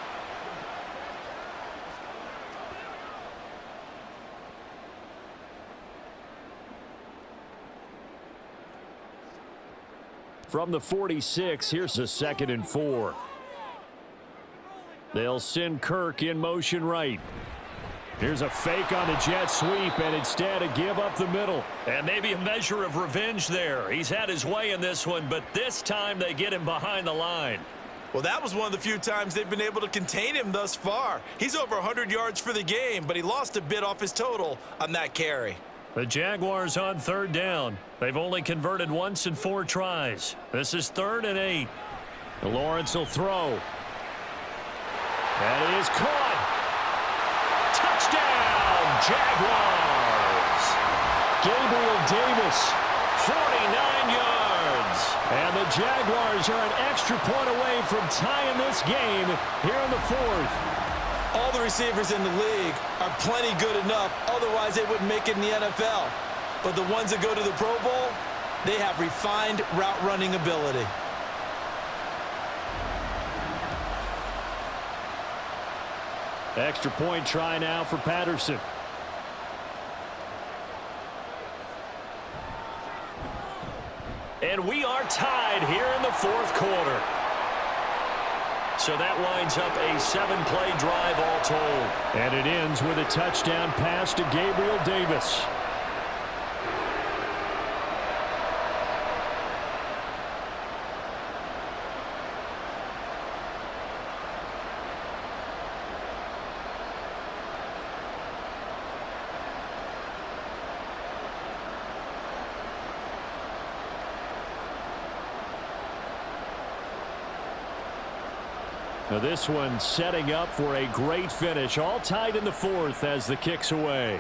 From the 46, here's a 2nd and 4. They'll send Kirk in motion right. Here's a fake on the jet sweep, and instead a give up the middle. And maybe a measure of revenge there. He's had his way in this one, but this time they get him behind the line. Well, that was one of the few times they've been able to contain him thus far. He's over 100 yards for the game, but he lost a bit off his total on that carry. The Jaguars on 3rd down. They've only converted once in 4 tries. This is 3rd and 8. Lawrence will throw. And it is caught. Touchdown, Jaguars. Gabriel Davis. 49 yards. And the Jaguars are an extra point away from tying this game here in the 4th. All the receivers in the league are plenty good enough, otherwise they wouldn't make it in the NFL. But the ones that go to the Pro Bowl, they have refined route running ability. Extra point try now for Patterson. And we are tied here in the 4th quarter. So that winds up a 7-play drive all told. And it ends with a touchdown pass to Gabriel Davis. Now this one setting up for a great finish. All tied in the fourth as the kick's away.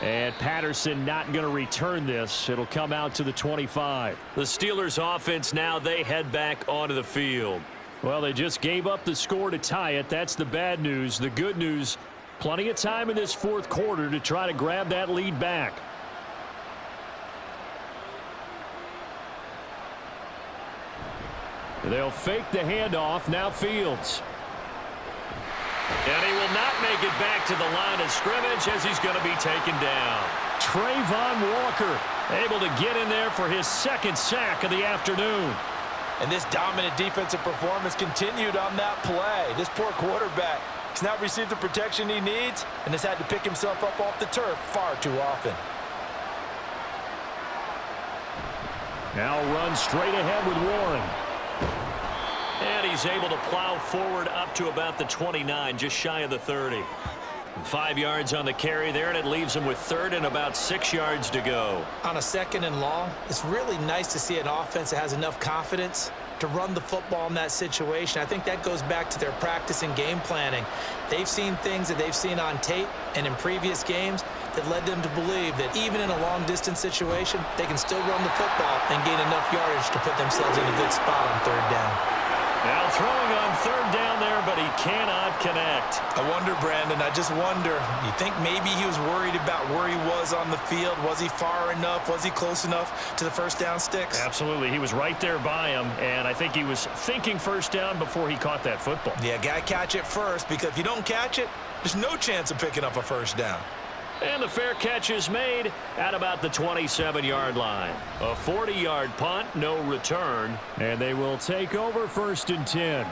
And Patterson not going to return this. It'll come out to the 25. The Steelers offense now, they head back onto the field. Well, they just gave up the score to tie it. That's the bad news. The good news, plenty of time in this fourth quarter to try to grab that lead back. They'll fake the handoff. Now Fields. And he will not make it back to the line of scrimmage as he's going to be taken down. Trayvon Walker able to get in there for his second sack of the afternoon. And this dominant defensive performance continued on that play. This poor quarterback has not received the protection he needs and has had to pick himself up off the turf far too often. Now run straight ahead with Warren. And he's able to plow forward up to about the 29, just shy of the 30. 5 yards on the carry there, and it leaves him with third and about 6 yards to go. On a second and long, it's really nice to see an offense that has enough confidence to run the football in that situation. I think that goes back to their practice and game planning. They've seen things that they've seen on tape and in previous games that led them to believe that even in a long-distance situation, they can still run the football and gain enough yardage to put themselves in a good spot on third down. Now throwing on third down there, but he cannot connect. I wonder, Brandon, I just wonder, you think maybe he was worried about where he was on the field? Was he far enough? Was he close enough to the first down sticks? Absolutely. He was right there by him, and I think he was thinking first down before he caught that football. Yeah, got to catch it first, because if you don't catch it, there's no chance of picking up a first down. And the fair catch is made at about the 27-yard line. A 40-yard punt, no return. And they will take over 1st and 10.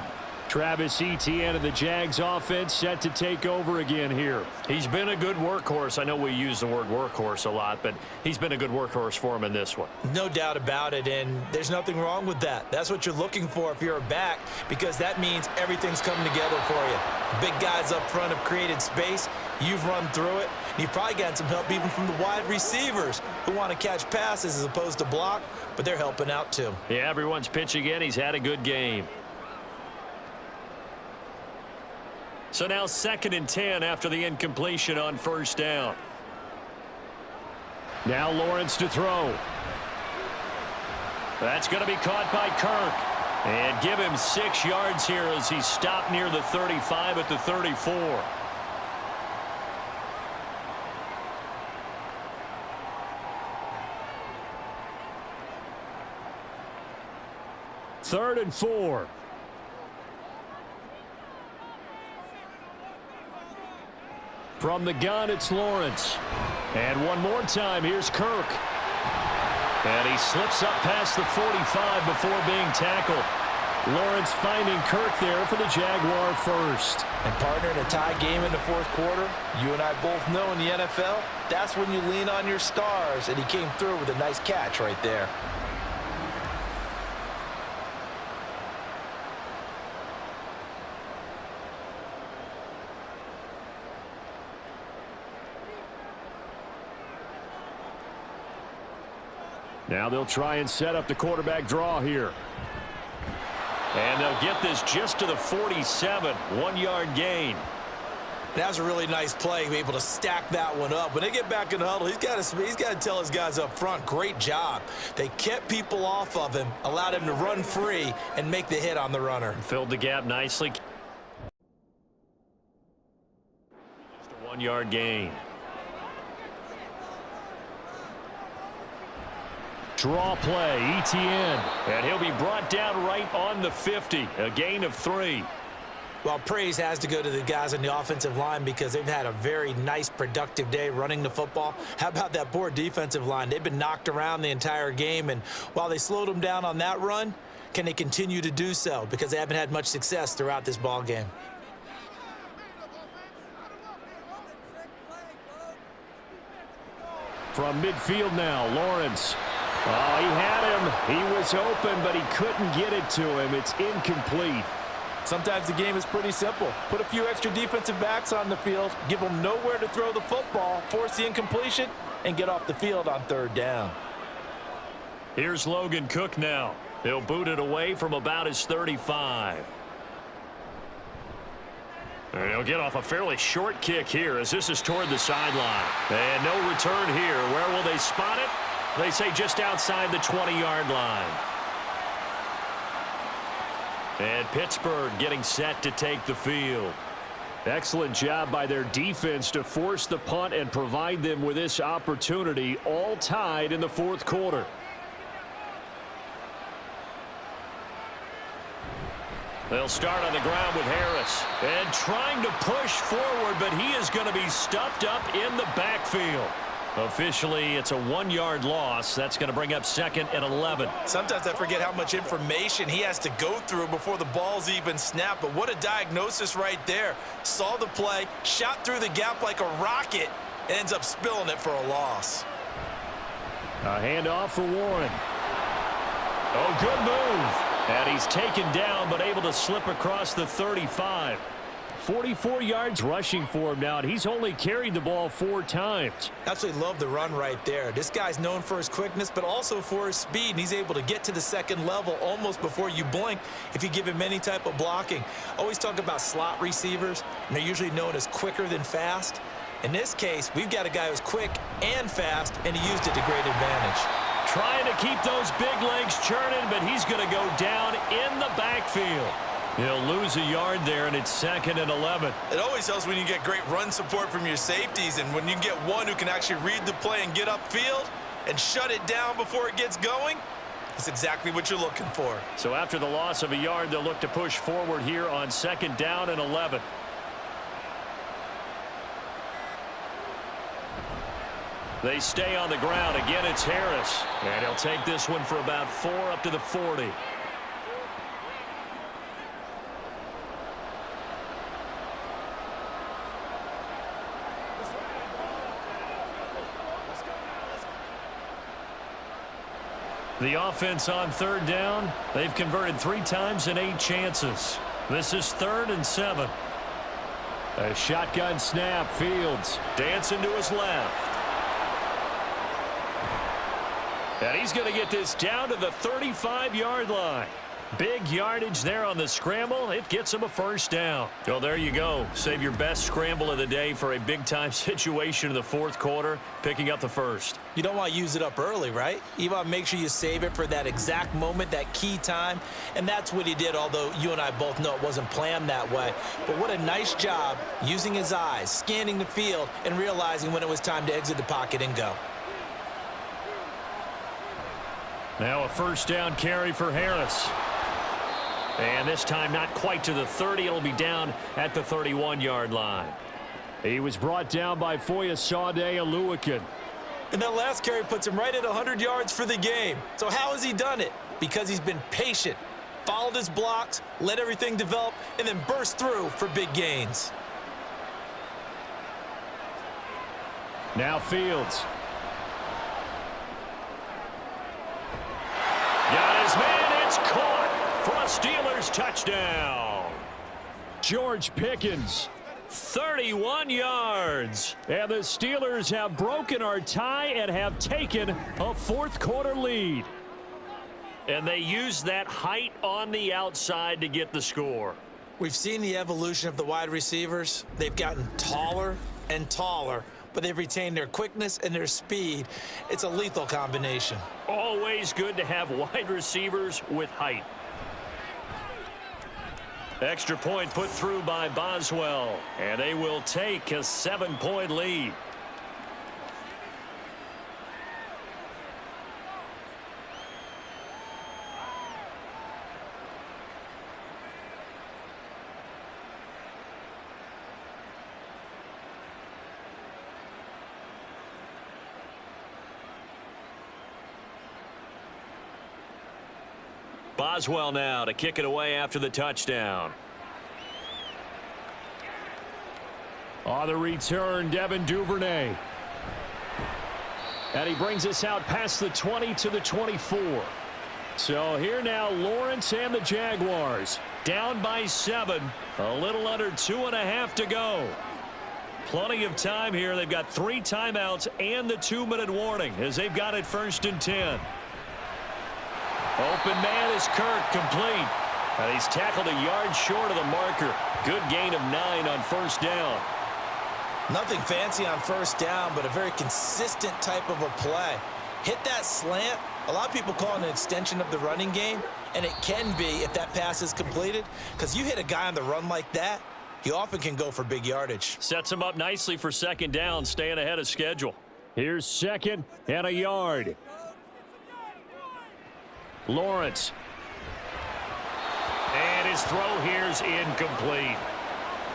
Travis Etienne of the Jags offense set to take over again here. He's been a good workhorse. I know we use the word workhorse a lot, but he's been a good workhorse for him in this one. No doubt about it, and there's nothing wrong with that. That's what you're looking for if you're a back, because that means everything's coming together for you. The big guys up front have created space. You've run through it. And you've probably gotten some help even from the wide receivers who want to catch passes as opposed to block, but they're helping out too. Yeah, everyone's pitching in. He's had a good game. So now 2nd and 10 after the incompletion on first down. Now Lawrence to throw. That's going to be caught by Kirk. And give him 6 yards here as he stopped near the 35 at the 34. Third and 4. From the gun, it's Lawrence. And one more time, here's Kirk. And he slips up past the 45 before being tackled. Lawrence finding Kirk there for the Jaguar first. And partner, in a tie game in the fourth quarter, you and I both know in the NFL, that's when you lean on your stars. And he came through with a nice catch right there. Now they'll try and set up the quarterback draw here. And they'll get this just to the 47, 1-yard gain. That was a really nice play, able to stack that one up. When they get back in the huddle, he's got to tell his guys up front, great job. They kept people off of him, allowed him to run free and make the hit on the runner. Filled the gap nicely. Just a 1-yard gain. Draw play, Etienne. And he'll be brought down right on the 50, a gain of 3. Well, praise has to go to the guys on the offensive line because they've had a very nice, productive day running the football. How about that poor defensive line? They've been knocked around the entire game, and while they slowed them down on that run, can they continue to do so? Because they haven't had much success throughout this ball game. From midfield now, Lawrence. Oh, he had him. He was open, but he couldn't get it to him. It's incomplete. Sometimes the game is pretty simple. Put a few extra defensive backs on the field, give them nowhere to throw the football, force the incompletion, and get off the field on third down. Here's Logan Cook now. He'll boot it away from about his 35. And he'll get off a fairly short kick here as this is toward the sideline. And no return here. Where will they spot it? They say just outside the 20-yard line. And Pittsburgh getting set to take the field. Excellent job by their defense to force the punt and provide them with this opportunity, all tied in the fourth quarter. They'll start on the ground with Harris. And trying to push forward, but he is going to be stuffed up in the backfield. Officially, it's a 1-yard loss. That's going to bring up 2nd and 11. Sometimes I forget how much information he has to go through before the ball's even snapped. But what a diagnosis right there. Saw the play, shot through the gap like a rocket, and ends up spilling it for a loss. A handoff for Warren. Oh, good move. And he's taken down, but able to slip across the 35. 44 yards rushing for him now, and he's only carried the ball 4 times. Absolutely love the run right there. This guy's known for his quickness, but also for his speed, and he's able to get to the second level almost before you blink if you give him any type of blocking. Always talk about slot receivers, and they're usually known as quicker than fast. In this case, we've got a guy who's quick and fast, and he used it to great advantage. Trying to keep those big legs churning, but he's going to go down in the backfield. He'll lose a yard there, and it's 2nd and 11. It always helps when you get great run support from your safeties, and when you get one who can actually read the play and get upfield and shut it down before it gets going, that's exactly what you're looking for. So after the loss of a yard, they'll look to push forward here on 2nd down and 11. They stay on the ground. Again, it's Harris. And he'll take this one for about 4 up to the 40. The offense on 3rd down. They've converted 3 times in 8 chances. This is 3rd and 7. A shotgun snap. Fields dancing to his left. And he's going to get this down to the 35-yard line. Big yardage there on the scramble. It gets him a 1st down. So there you go. Save your best scramble of the day for a big-time situation in the 4th quarter, picking up the 1st. You don't want to use it up early, right? You want to make sure you save it for that exact moment, that key time. And that's what he did, although you and I both know it wasn't planned that way. But what a nice job using his eyes, scanning the field, and realizing when it was time to exit the pocket and go. Now a 1st down carry for Harris. And this time not quite to the 30. It'll be down at the 31-yard line. He was brought down by Foyesade Oluwakin. And that last carry puts him right at 100 yards for the game. So how has he done it? Because he's been patient, followed his blocks, let everything develop, and then burst through for big gains. Now Fields. Got his man. It's caught for a Steelers touchdown. George Pickens. 31 yards. And the Steelers have broken our tie and have taken a 4th quarter lead. And they used that height on the outside to get the score. We've seen the evolution of the wide receivers. They've gotten taller and taller, but they've retained their quickness and their speed. It's a lethal combination. Always good to have wide receivers with height. Extra point put through by Boswell, and they will take a 7-point lead. Boswell now to kick it away after the touchdown. On the return, Devin Duvernay. And he brings us out past the 20 to the 24. So here now, Lawrence and the Jaguars. Down by 7. A little under 2.5 to go. Plenty of time here. They've got 3 timeouts and the 2-minute warning as they've got it 1st and 10. Open man is Kirk, complete. And he's tackled a yard short of the marker. Good gain of 9 on first down. Nothing fancy on first down, but a very consistent type of a play. Hit that slant. A lot of people call it an extension of the running game, and it can be if that pass is completed, because you hit a guy on the run like that, he often can go for big yardage. Sets him up nicely for second down, staying ahead of schedule. Here's 2nd and a yard. Lawrence. And his throw here's incomplete.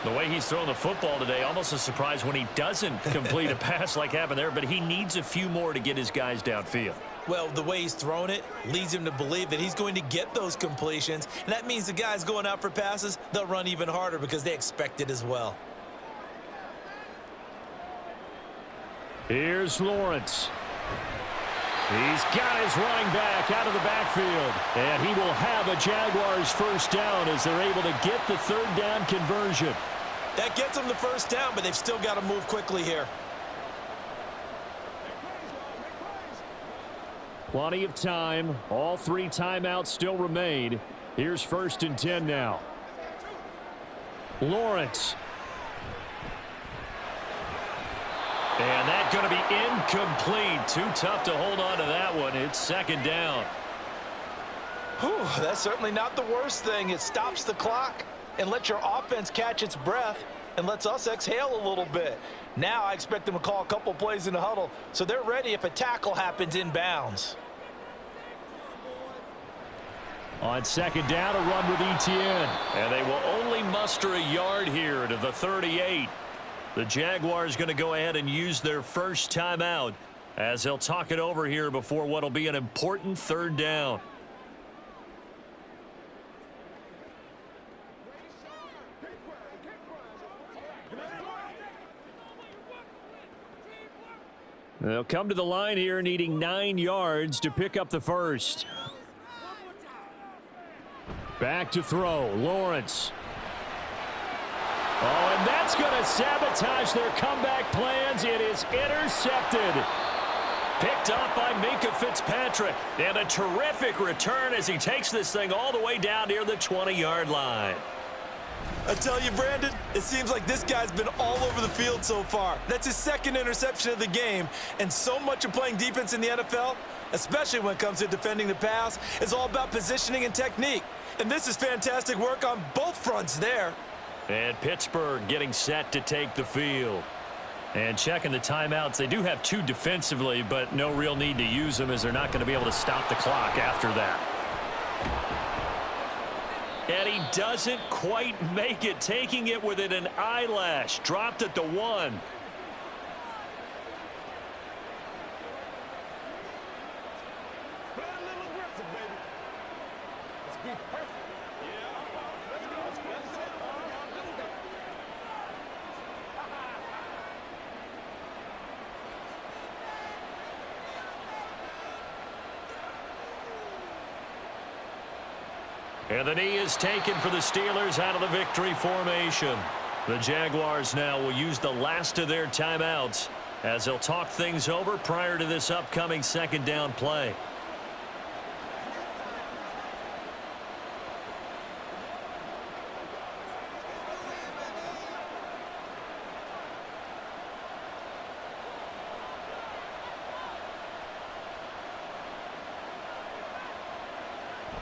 The way he's throwing the football today, almost a surprise when he doesn't complete a pass like happened there, but he needs a few more to get his guys downfield. Well, the way he's thrown it leads him to believe that he's going to get those completions, and that means the guys going out for passes, they'll run even harder because they expect it as well. Here's Lawrence. He's got his running back out of the backfield, and he will have a Jaguars first down as they're able to get the third down conversion. That gets them the first down, but they've still got to move quickly here. Plenty of time. All 3 timeouts still remain. Here's 1st and 10 now. Lawrence. And that's going to be incomplete. Too tough to hold on to that one. It's second down. Whew, that's certainly not the worst thing. It stops the clock and lets your offense catch its breath and lets us exhale a little bit. Now I expect them to call a couple plays in the huddle so they're ready if a tackle happens inbounds. On second down, a run with Etienne. And they will only muster a yard here to the 38. The Jaguars going to go ahead and use their first timeout as they'll talk it over here before what will be an important third down. They'll come to the line here needing 9 yards to pick up the first. Back to throw. Lawrence. Oh, and that's going to sabotage their comeback plans. It is intercepted. Picked up by Minkah Fitzpatrick. And a terrific return as he takes this thing all the way down near the 20-yard line. I tell you, Brandon, it seems like this guy's been all over the field so far. That's his 2nd interception of the game. And so much of playing defense in the NFL, especially when it comes to defending the pass, is all about positioning and technique. And this is fantastic work on both fronts there. And Pittsburgh getting set to take the field. And checking the timeouts. They do have 2 defensively, but no real need to use them as they're not going to be able to stop the clock after that. And he doesn't quite make it, taking it within an eyelash. Dropped at the 1. And the knee is taken for the Steelers out of the victory formation. The Jaguars now will use the last of their timeouts as they'll talk things over prior to this upcoming second down play.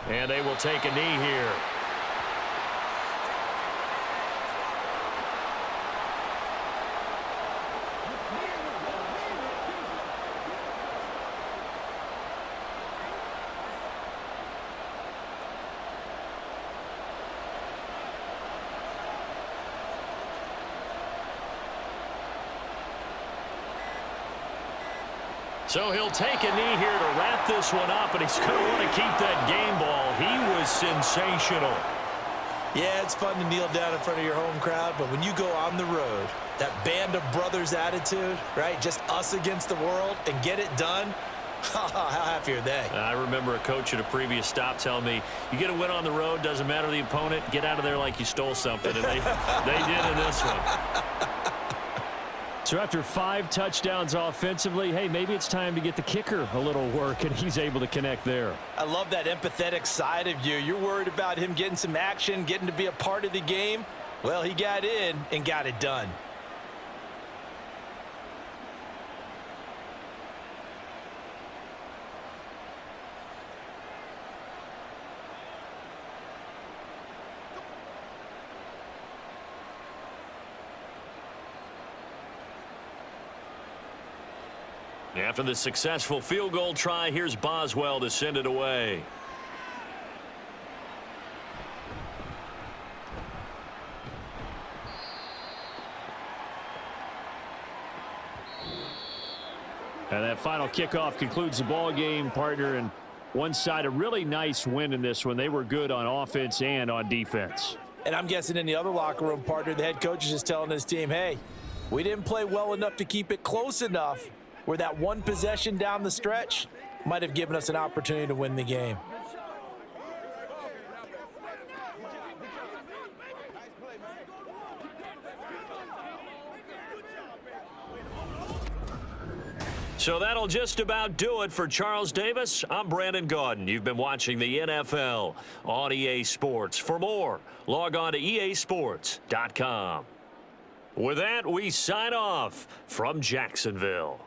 And they will take a knee here. So he'll take a knee here to wrap this one up, and he's going to want to keep that game ball. He was sensational. Yeah, it's fun to kneel down in front of your home crowd, but when you go on the road, that band of brothers attitude, right, just us against the world, and get it done, how happy are they? I remember a coach at a previous stop telling me, you get a win on the road, doesn't matter the opponent, get out of there like you stole something, and they did in this one. So after 5 touchdowns offensively, hey, maybe it's time to get the kicker a little work, and he's able to connect there. I love that empathetic side of you. You're worried about him getting some action, getting to be a part of the game. Well, he got in and got it done. After the successful field goal try, here's Boswell to send it away. And that final kickoff concludes the ball game, partner. And one side, a really nice win in this one. They were good on offense and on defense. And I'm guessing in the other locker room, partner, the head coach is just telling his team, hey, we didn't play well enough to keep it close enough where that one possession down the stretch might have given us an opportunity to win the game. So that'll just about do it for Charles Davis. I'm Brandon Gaudin. You've been watching the NFL on EA Sports. For more, log on to easports.com. With that, we sign off from Jacksonville.